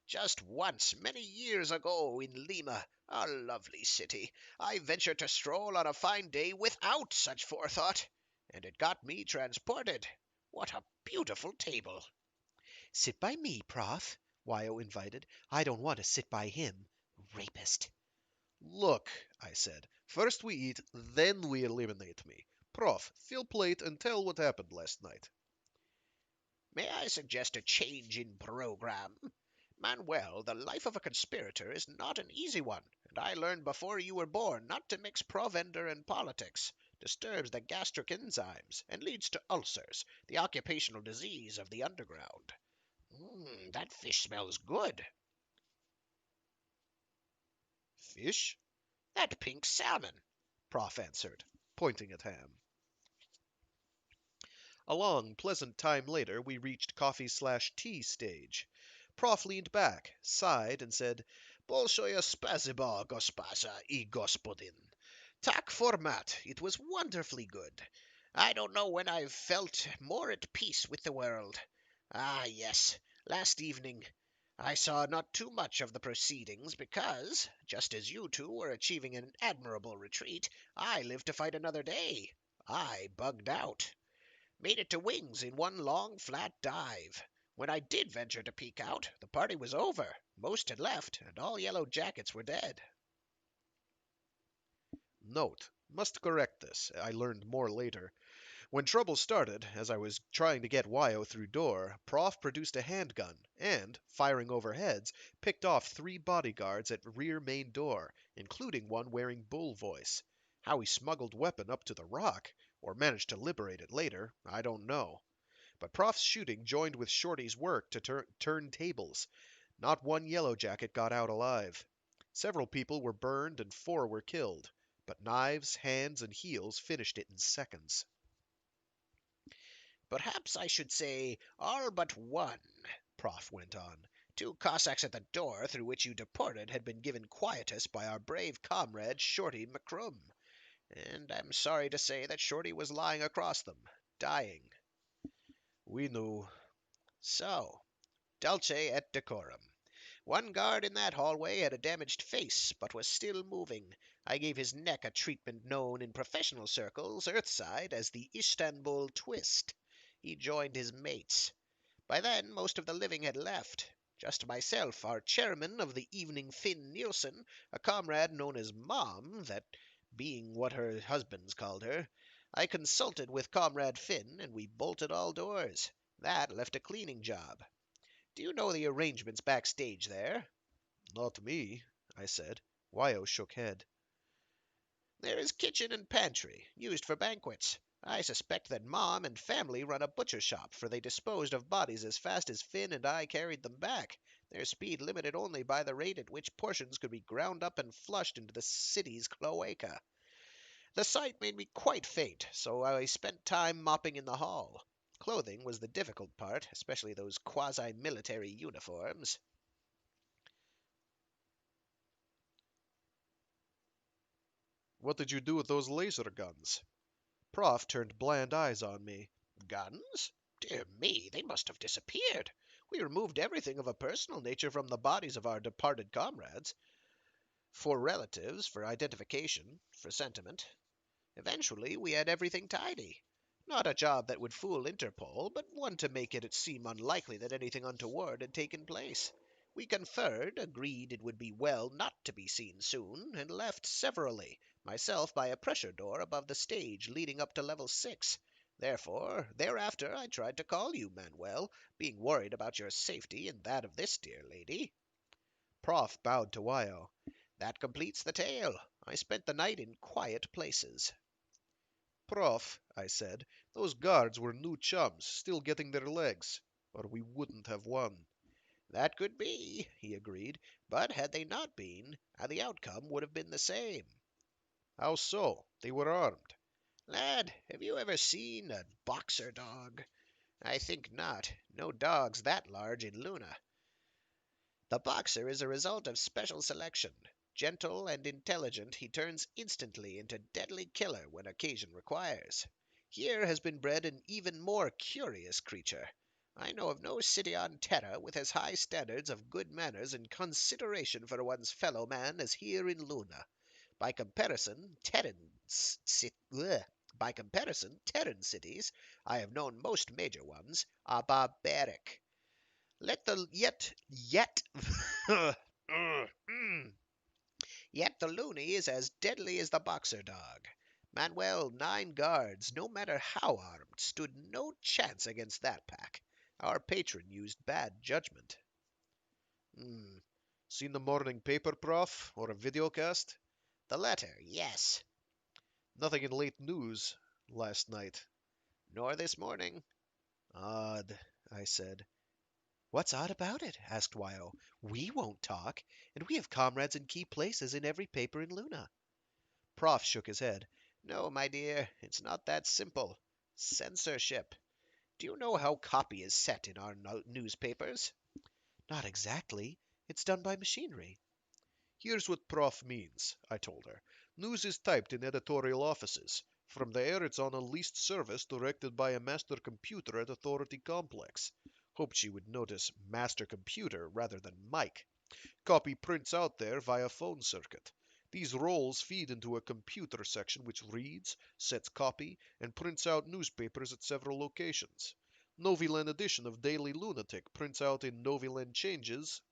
Just once, many years ago, in Lima, a lovely city, I ventured to stroll on a fine day without such forethought, and it got me transported. What a beautiful table! Sit by me, Prof, Wyo invited. I don't want to sit by him. Rapist. Look, I said, first we eat, then we eliminate me. Prof, fill plate and tell what happened last night. May I suggest a change in program? Manuel, the life of a conspirator is not an easy one, and I learned before you were born not to mix provender and politics. Disturbs the gastric enzymes and leads to ulcers, the occupational disease of the underground. That fish smells good. Fish? That pink salmon, Prof answered, Pointing at Ham. A long, pleasant time later, we reached coffee/tea stage. Prof leaned back, sighed, and said, Bolshoye spasibo, gospasa I gospodin. Tak format, it was wonderfully good. I don't know when I've felt more at peace with the world. Ah, yes, last evening I saw not too much of the proceedings because, just as you two were achieving an admirable retreat, I lived to fight another day. I bugged out. Made it to wings in one long, flat dive. When I did venture to peek out, the party was over. Most had left, and all yellow jackets were dead. Note. Must correct this. I learned more later. When trouble started, as I was trying to get Wyo through door, Prof produced a handgun and, firing over heads, picked off 3 bodyguards at rear main door, including one wearing bull voice. How he smuggled weapon up to the rock, or managed to liberate it later, I don't know. But Prof's shooting joined with Shorty's work to turn tables. Not one yellow jacket got out alive. Several people were burned and 4 were killed, but knives, hands, and heels finished it in seconds. Perhaps I should say all but one, Prof went on. 2 Cossacks at the door through which you deported had been given quietus by our brave comrade Shorty McCrum, and I'm sorry to say that Shorty was lying across them, dying. We knew. So, dulce et decorum. One guard in that hallway had a damaged face, but was still moving. I gave his neck a treatment known in professional circles, Earthside, as the Istanbul twist. He joined his mates. By then, most of the living had left. Just myself, our chairman of the Evening Finn Nielsen, a comrade known as Mom, that being what her husbands called her. I consulted with Comrade Finn, and we bolted all doors. That left a cleaning job. Do you know the arrangements backstage there? Not me, I said. Wyo shook head. There is kitchen and pantry, used for banquets. I suspect that Mom and family run a butcher shop, for they disposed of bodies as fast as Finn and I carried them back, their speed limited only by the rate at which portions could be ground up and flushed into the city's cloaca. The sight made me quite faint, so I spent time mopping in the hall. Clothing was the difficult part, especially those quasi-military uniforms. What did you do with those laser guns? Prof turned bland eyes on me. Guns? Dear me, they must have disappeared. We removed everything of a personal nature from the bodies of our departed comrades. For relatives, for identification, for sentiment. Eventually, we had everything tidy. Not a job that would fool Interpol, but one to make it seem unlikely that anything untoward had taken place. We conferred, agreed it would be well not to be seen soon, and left severally, myself by a pressure door above the stage leading up to level 6. Thereafter, I tried to call you, Manuel, being worried about your safety and that of this dear lady. Prof bowed to Wyo. That completes the tale. I spent the night in quiet places. Prof, I said, those guards were new chums, still getting their legs, or we wouldn't have won. That could be, he agreed, but had they not been, the outcome would have been the same. How so? They were armed. Lad, have you ever seen a boxer dog? I think not. No dogs that large in Luna. The boxer is a result of special selection. Gentle and intelligent, he turns instantly into deadly killer when occasion requires. Here has been bred an even more curious creature. I know of no city on Terra with as high standards of good manners and consideration for one's fellow man as here in Luna. By comparison, Terran cities, I have known most major ones, are barbaric. Let the yet yet the loony is as deadly as the boxer dog. Manuel, 9 guards, no matter how armed, stood no chance against that pack. Our patron used bad judgment. Hmm. Seen the morning paper, Prof? Or a videocast? The letter, yes, Nothing in late news last night. nor this morning. Odd, I said. What's odd about it? Asked Wyo. We won't talk, and we have comrades in key places in every paper in Luna. Prof shook his head. No, my dear, it's not that simple. Censorship. Do you know how copy is set in our newspapers? Not exactly. It's done by machinery. Here's what Prof means, I told her. News is typed in editorial offices. From there, it's on a leased service directed by a master computer at Authority Complex. Hoped she would notice master computer rather than Mike. Copy prints out there via phone circuit. These rolls feed into a computer section which reads, sets copy, and prints out newspapers at several locations. Novilen edition of Daily Lunatic prints out in Novilen Changes.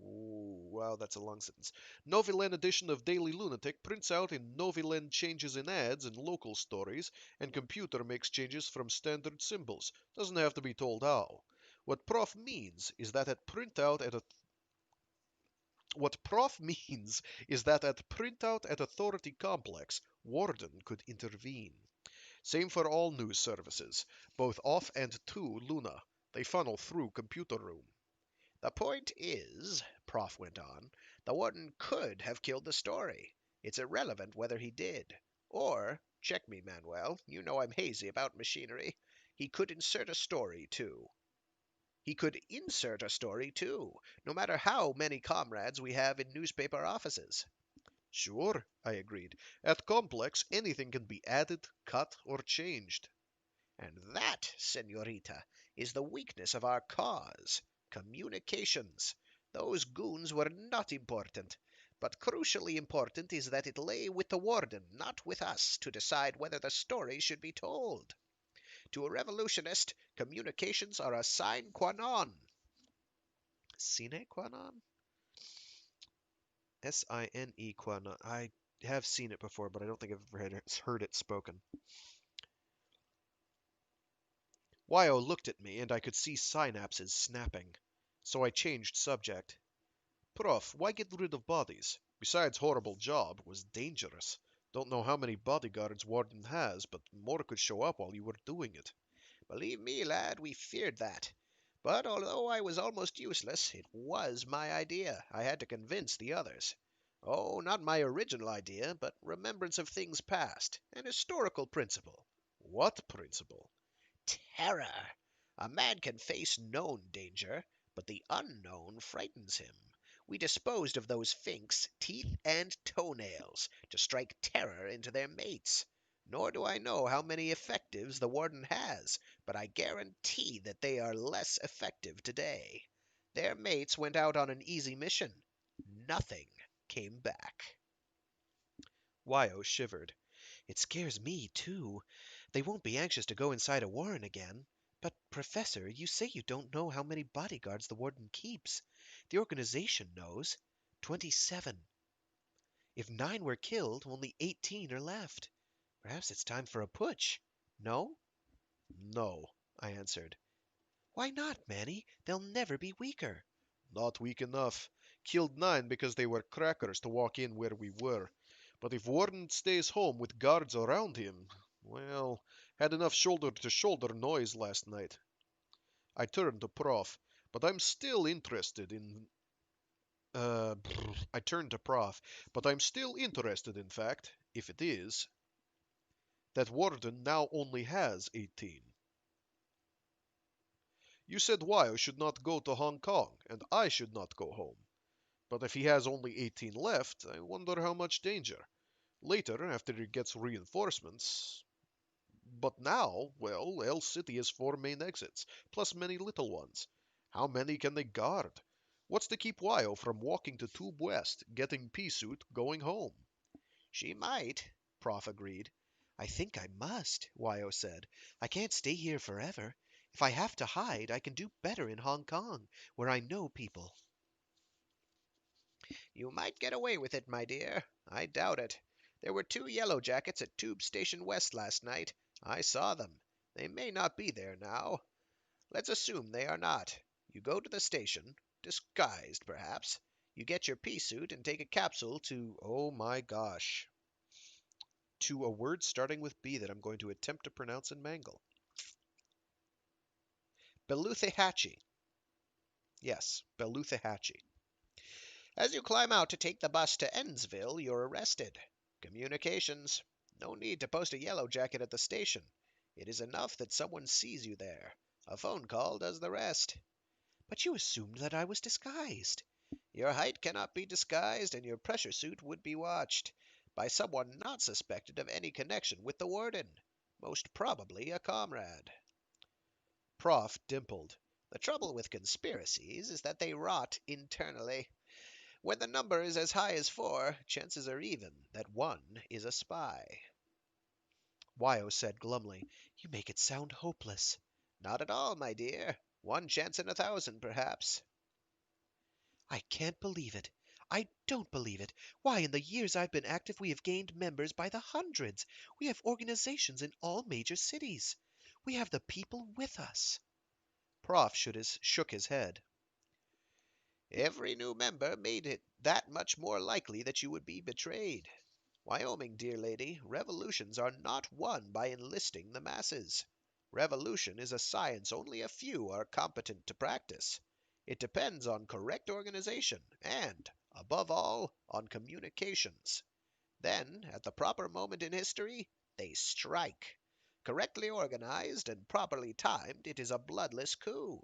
Ooh, wow, that's a long sentence. Novilen edition of Daily Lunatic prints out in Novilen Changes in ads and local stories, and computer makes changes from standard symbols. Doesn't have to be told how. What Prof means is that at printout at a What Prof means is that at printout at Authority Complex, Warden could intervene. Same for all news services, both off and to Luna. They funnel through computer room. The point is, Prof went on, the warden could have killed the story. It's irrelevant whether he did. Or, check me, Manuel, you know I'm hazy about machinery. He could insert a story, too. He could insert a story, too, no matter how many comrades we have in newspaper offices. Sure, I agreed. At Complex, anything can be added, cut, or changed. And that, senorita, is the weakness of our cause. Communications. Those goons were not important. But crucially important is that it lay with the warden, not with us, to decide whether the story should be told. To a revolutionist, communications are a sine qua non. Sine qua non? S-I-N-E qua non. I have seen it before, but I don't think I've ever heard it spoken. Wyo looked at me, and I could see synapses snapping. So I changed subject. Prof, why get rid of bodies? Besides horrible job, was dangerous. Don't know how many bodyguards Warden has, but more could show up while you were doing it. Believe me, lad, we feared that. But although I was almost useless, it was my idea. I had to convince the others. Oh, not my original idea, but remembrance of things past, an historical principle. What principle? Terror. A man can face known danger, but the unknown frightens him. We disposed of those finks, teeth and toenails, to strike terror into their mates. Nor do I know how many effectives the warden has, but I guarantee that they are less effective today. Their mates went out on an easy mission. Nothing came back. Wyo shivered. It scares me, too. They won't be anxious to go inside a warren again. But, Professor, you say you don't know how many bodyguards the warden keeps. The organization knows. 27. If 9 were killed, only 18 are left. Perhaps it's time for a putsch. No? No, I answered. Why not, Manny? They'll never be weaker. Not weak enough. Killed 9 because they were crackers to walk in where we were. But if Warden stays home with guards around him, well, had enough shoulder-to-shoulder noise last night. I turned to Prof, but I'm still interested in I turned to Prof, but I'm still interested, in fact, if it is, that Warden now only has 18. You said Wyo should not go to Hong Kong, and I should not go home. But if he has only 18 left, I wonder how much danger. Later, after he gets reinforcements. But now, well, El City has 4 main exits, plus many little ones. How many can they guard? What's to keep Wyo from walking to Tube West, getting pea-suit, going home? She might, Prof agreed. I think I must, Wyo said. I can't stay here forever. If I have to hide, I can do better in Hong Kong, where I know people. You might get away with it, my dear. I doubt it. There were 2 yellow jackets at Tube Station West last night. I saw them. They may not be there now. Let's assume they are not. You go to the station, disguised perhaps. You get your pea suit and take a capsule to, oh my gosh, To a word starting with B that I'm going to attempt to pronounce and mangle. Beluthahatchee. Yes, Beluthahatchee. As you climb out to take the bus to Ennsville, you're arrested. Communications. No need to post a yellow jacket at the station. It is enough that someone sees you there. A phone call does the rest. But you assumed that I was disguised. Your height cannot be disguised, and your pressure suit would be watched by someone not suspected of any connection with the warden. Most probably a comrade. Prof dimpled. The trouble with conspiracies is that they rot internally. When the number is as high as 4, chances are even that one is a spy. Wyo said glumly, You make it sound hopeless. Not at all, my dear. 1 chance in 1,000, perhaps. I can't believe it. I don't believe it. Why, in the years I've been active, we have gained members by the hundreds. We have organizations in all major cities. We have the people with us. Prof shook his head. Every new member made it that much more likely that you would be betrayed. Wyoming, dear lady, revolutions are not won by enlisting the masses. Revolution is a science only a few are competent to practice. It depends on correct organization and, above all, on communications. Then, at the proper moment in history, they strike. Correctly organized and properly timed, it is a bloodless coup.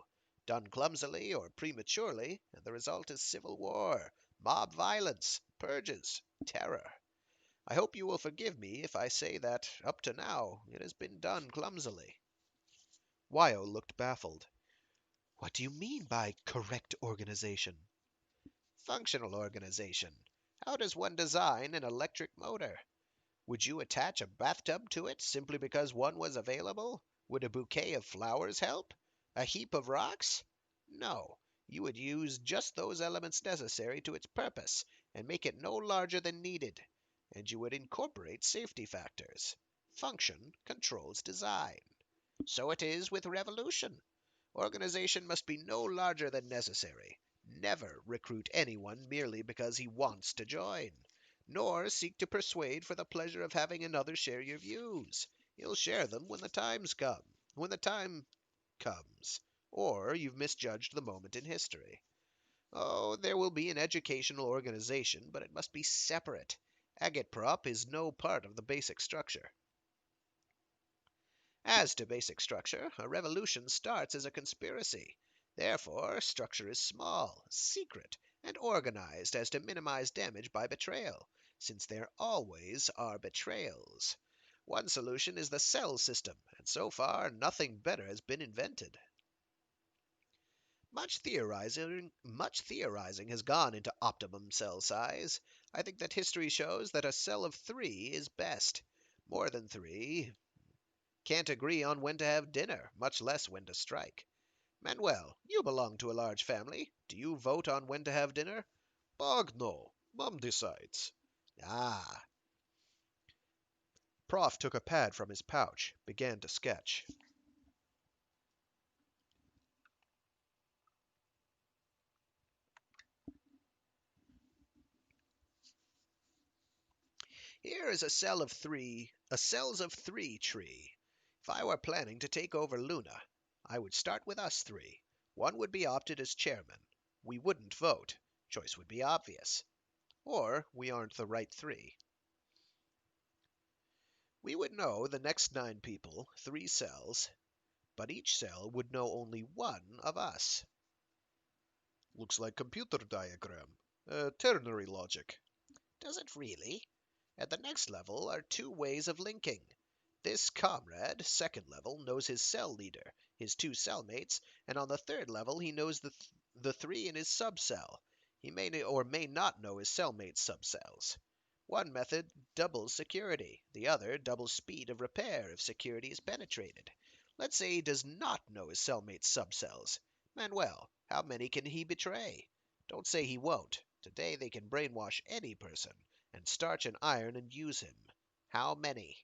Done clumsily or prematurely, and the result is civil war, mob violence, purges, terror. I hope you will forgive me if I say that, up to now, it has been done clumsily. Wyo looked baffled. What do you mean by correct organization? Functional organization. How does one design an electric motor? Would you attach a bathtub to it simply because one was available? Would a bouquet of flowers help? A heap of rocks? No. You would use just those elements necessary to its purpose and make it no larger than needed. And you would incorporate safety factors. Function controls design. So it is with revolution. Organization must be no larger than necessary. Never recruit anyone merely because he wants to join. Nor seek to persuade for the pleasure of having another share your views. You'll share them when the time comes, or you've misjudged the moment in history. Oh, there will be an educational organization, but it must be separate. Agitprop is no part of the basic structure. As to basic structure, a revolution starts as a conspiracy. Therefore, structure is small, secret, and organized as to minimize damage by betrayal, since there always are betrayals. One solution is the cell system, and so far nothing better has been invented. Much theorizing has gone into optimum cell size. I think that history shows that a cell of 3 is best. More than 3 can't agree on when to have dinner, much less when to strike. Manuel, you belong to a large family. Do you vote on when to have dinner? Bog no. Mom decides. Ah, Prof took a pad from his pouch, began to sketch. here is a cells of 3 tree. If I were planning to take over Luna, I would start with us 3. One would be opted as chairman. We wouldn't vote. Choice would be obvious. Or we aren't the right three. We would know the next 9 people, 3 cells, but each cell would know only one of us. Looks like computer diagram. Ternary logic. Does it really? At the next level are 2 ways of linking. This comrade, second level, knows his cell leader, his 2 cellmates, and on the third level he knows the 3 in his subcell. He may or may not know his cellmates' subcells. One method doubles security, the other doubles speed of repair if security is penetrated. Let's say he does not know his cellmates' subcells. Manuel, how many can he betray? Don't say he won't. Today they can brainwash any person, and starch and iron and use him. How many?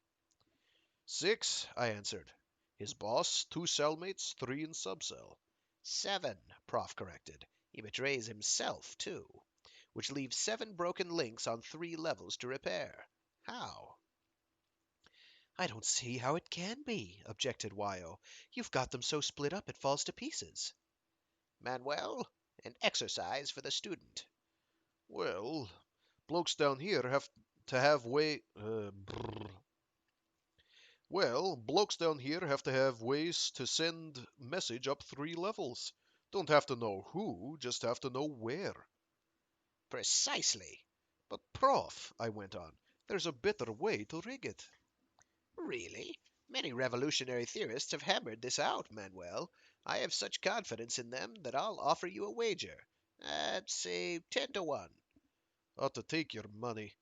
6, I answered. His boss, 2 cellmates, 3 in subcell. 7, Prof corrected. He betrays himself, too, which leaves 7 broken links on 3 levels to repair. How? I don't see how it can be, objected Wyo. You've got them so split up it falls to pieces. Manuel, an exercise for the student. Well, blokes down here have to have blokes down here have to have ways to send message up 3 levels. Don't have to know who, just have to know where. Precisely. But, Prof, I went on, there's a better way to rig it. Really? Many revolutionary theorists have hammered this out, Manuel. I have such confidence in them that I'll offer you a wager. At, say, 10 to 1. Ought to take your money.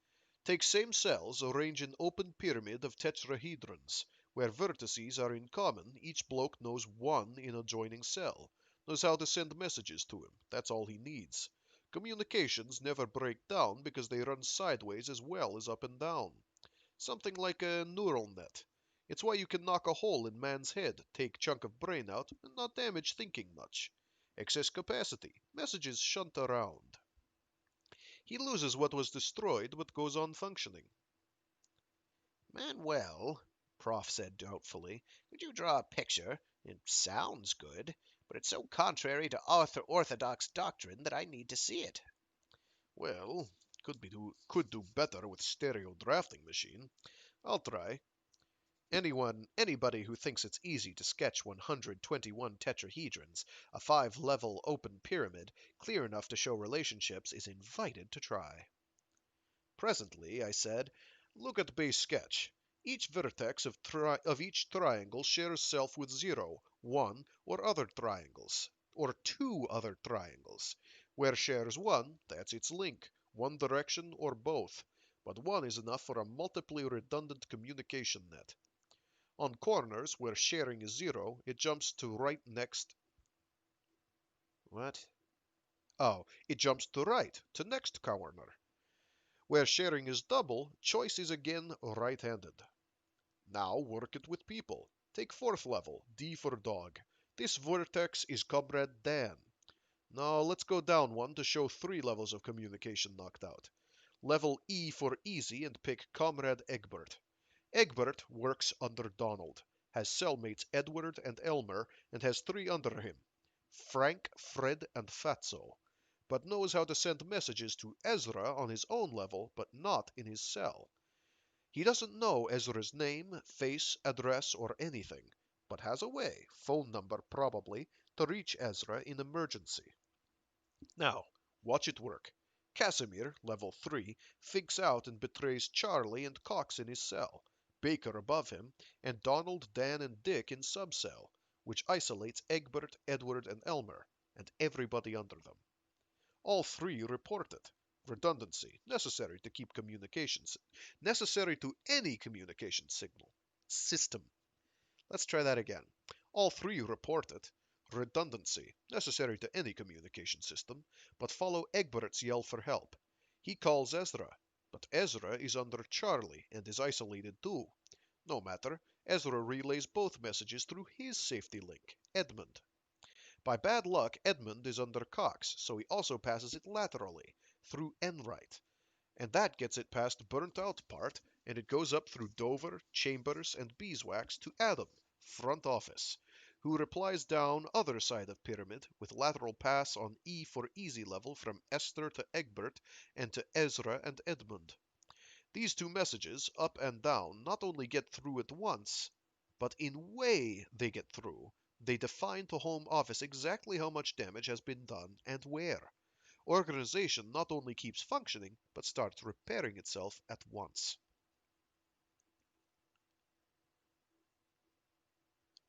Take same cells, arrange an open pyramid of tetrahedrons. Where vertices are in common, each bloke knows one in adjoining cell. Knows how to send messages to him. That's all he needs. Communications never break down because they run sideways as well as up and down. Something like a neural net. It's why you can knock a hole in man's head, take chunk of brain out, and not damage thinking much. Excess capacity. Messages shunt around. He loses what was destroyed, but goes on functioning. Manuel, Prof said doubtfully, could you draw a picture? It sounds good, but it's so contrary to orthodox doctrine that I need to see it. Well, could do better with stereo drafting machine. I'll try. Anybody who thinks it's easy to sketch 121 tetrahedrons, a 5-level open pyramid, clear enough to show relationships, is invited to try. Presently, I said, look at base sketch. Each vertex of each triangle shares self with 0, 1, or other triangles, or 2 other triangles. Where shares 1, that's its link, one direction or both, but 1 is enough for a multiply redundant communication net. On corners where sharing is 0, it jumps to right next. What? Oh, it jumps to right, to next corner. Where sharing is double, choice is again right-handed. Now work it with people. Take 4th level, D for dog. This vertex is Comrade Dan. Now let's go down one to show 3 levels of communication knocked out. Level E for easy and pick Comrade Egbert. Egbert works under Donald, has cellmates Edward and Elmer, and has 3 under him, Frank, Fred, and Fatso, but knows how to send messages to Ezra on his own level, but not in his cell. He doesn't know Ezra's name, face, address, or anything, but has a way, phone number probably, to reach Ezra in emergency. Now, watch it work. Casimir, level 3, figs out and betrays Charlie and Cox in his cell, Baker above him, and Donald, Dan, and Dick in subcell, which isolates Egbert, Edward, and Elmer, and everybody under them. All 3 report it. Redundancy, necessary to keep communications, necessary to any communication system. Let's try that again. All 3 report it. Redundancy, necessary to any communication system, but follow Egbert's yell for help. He calls Ezra, but Ezra is under Charlie and is isolated too. No matter, Ezra relays both messages through his safety link, Edmund. By bad luck, Edmund is under Cox, so he also passes it laterally, through Enright. And that gets it past burnt out part, and it goes up through Dover, Chambers, and Beeswax to Adam, front office, who replies down other side of pyramid with lateral pass on E for easy level from Esther to Egbert and to Ezra and Edmund. These two messages, up and down, not only get through at once, but in way they get through, they define to Home Office exactly how much damage has been done and where. Organization not only keeps functioning, but starts repairing itself at once.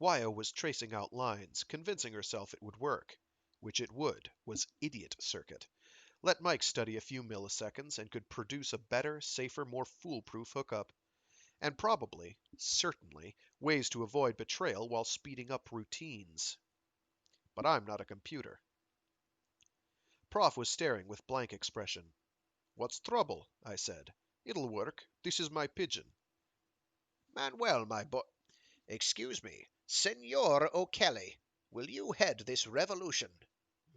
Wyo was tracing out lines, convincing herself it would work. Which it would, was idiot circuit. Let Mike study a few milliseconds and could produce a better, safer, more foolproof hookup. And probably, certainly, ways to avoid betrayal while speeding up routines. But I'm not a computer. Prof was staring with blank expression. What's trouble? I said. It'll work. This is my pigeon. Manuel, my boy. Excuse me, Senor O'Kelly. Will you head this revolution?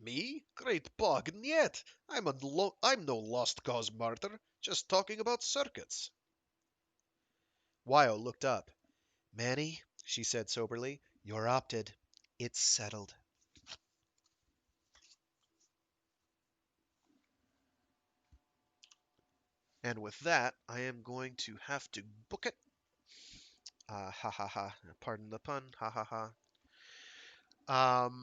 Me? Great bog, yet! I'm no lost cause martyr, just talking about circuits. Wyo looked up. Manny, she said soberly, you're opted. It's settled. And with that, I am going to have to book it. Ha ha ha. Pardon the pun. Ha ha ha.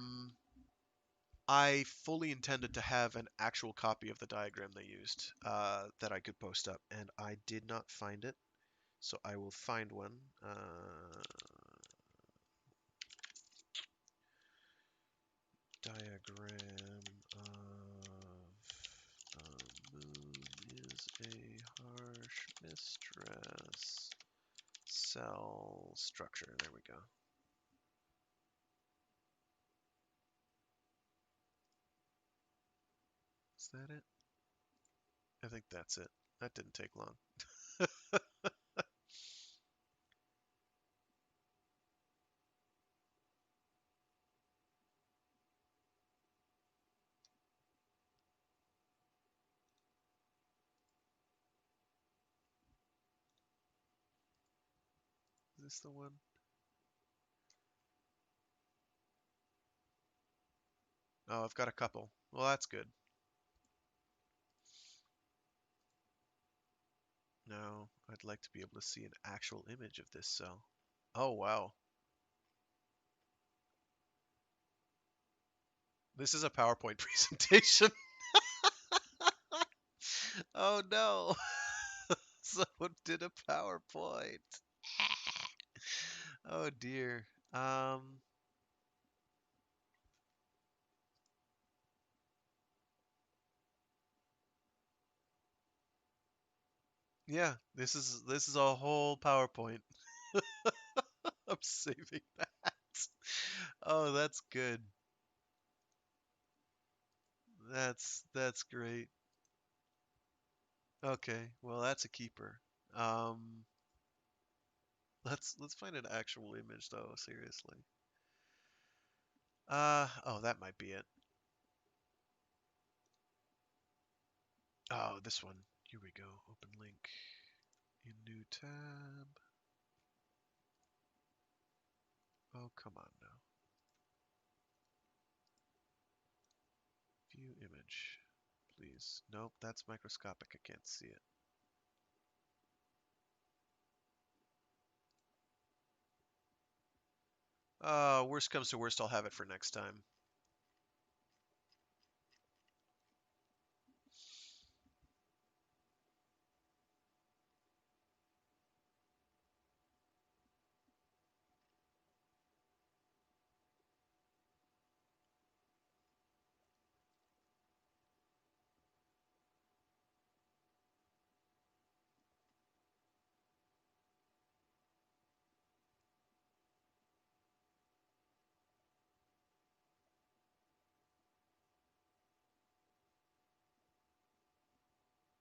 I fully intended to have an actual copy of the diagram they used that I could post up, and I did not find it. So I will find one. Diagram of moon is a harsh mistress. Cell structure. There we go. Is that it? I think that's it. That didn't take long. Is this the one? Oh, I've got a couple. Well, that's good. Now, I'd like to be able to see an actual image of this cell. Oh, wow. This is a PowerPoint presentation. Oh, no. Someone did a PowerPoint. Oh, dear. Yeah, this is a whole PowerPoint. I'm saving that. Oh, that's good. That's great. Okay, well that's a keeper. Um, let's find an actual image though, seriously. Oh, that might be it. Oh, this one. Here we go. Open link in new tab. Oh, come on now. View image, please. Nope, that's microscopic. I can't see it. Worst comes to worst, I'll have it for next time.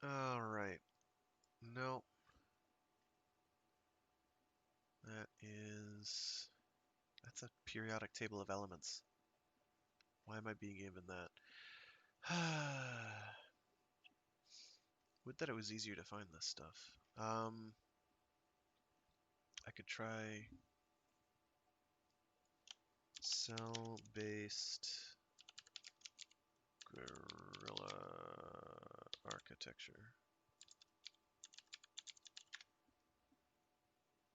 All right. No, that's a periodic table of elements. Why am I being given that? Would that it was easier to find this stuff. I could try Cell-based guerrilla architecture.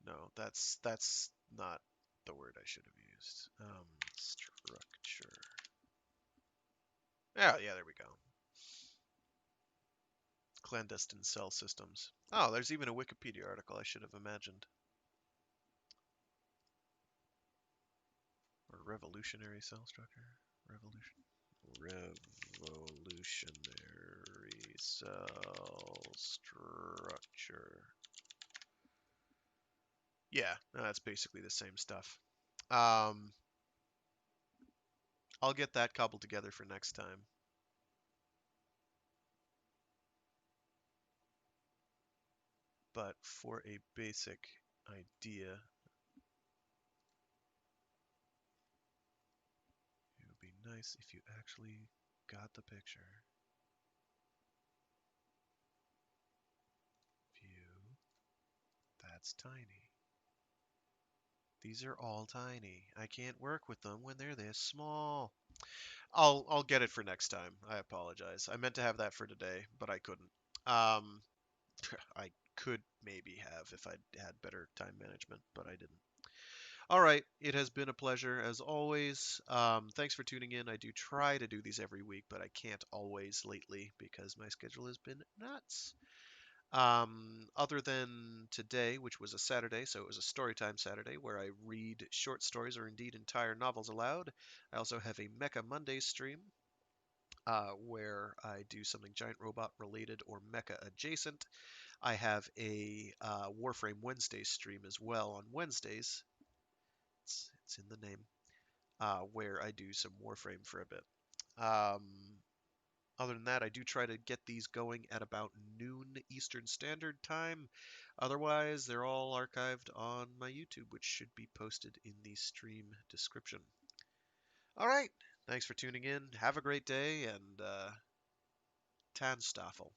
No, that's not the word I should have used. Structure. Yeah, there we go. Clandestine cell systems. Oh, there's even a Wikipedia article I should have imagined. Or revolutionary cell structure. Revolutionary cell structure. Yeah, no, that's basically the same stuff. I'll get that cobbled together for next time. But for a basic idea, it would be nice if you actually got the picture. View. That's tiny. These are all tiny. I can't work with them when they're this small. I'll get it for next time. I apologize. I meant to have that for today, but I couldn't. Um, I could maybe have if I'd had better time management, but I didn't. All right, it has been a pleasure as always. Thanks for tuning in. I do try to do these every week, but I can't always lately because my schedule has been nuts. Other than today, which was a Saturday, so it was a Storytime Saturday where I read short stories or indeed entire novels aloud. I also have a Mecha Monday stream where I do something giant robot related or mecha adjacent. I have a Warframe Wednesday stream as well on Wednesdays. It's in the name, where I do some Warframe for a bit. Um, Other than that, I do try to get these going at about noon Eastern Standard Time. Otherwise, they're all archived on my YouTube, which should be posted in the stream description. All right. Thanks for tuning in. Have a great day, and Tanstaffel.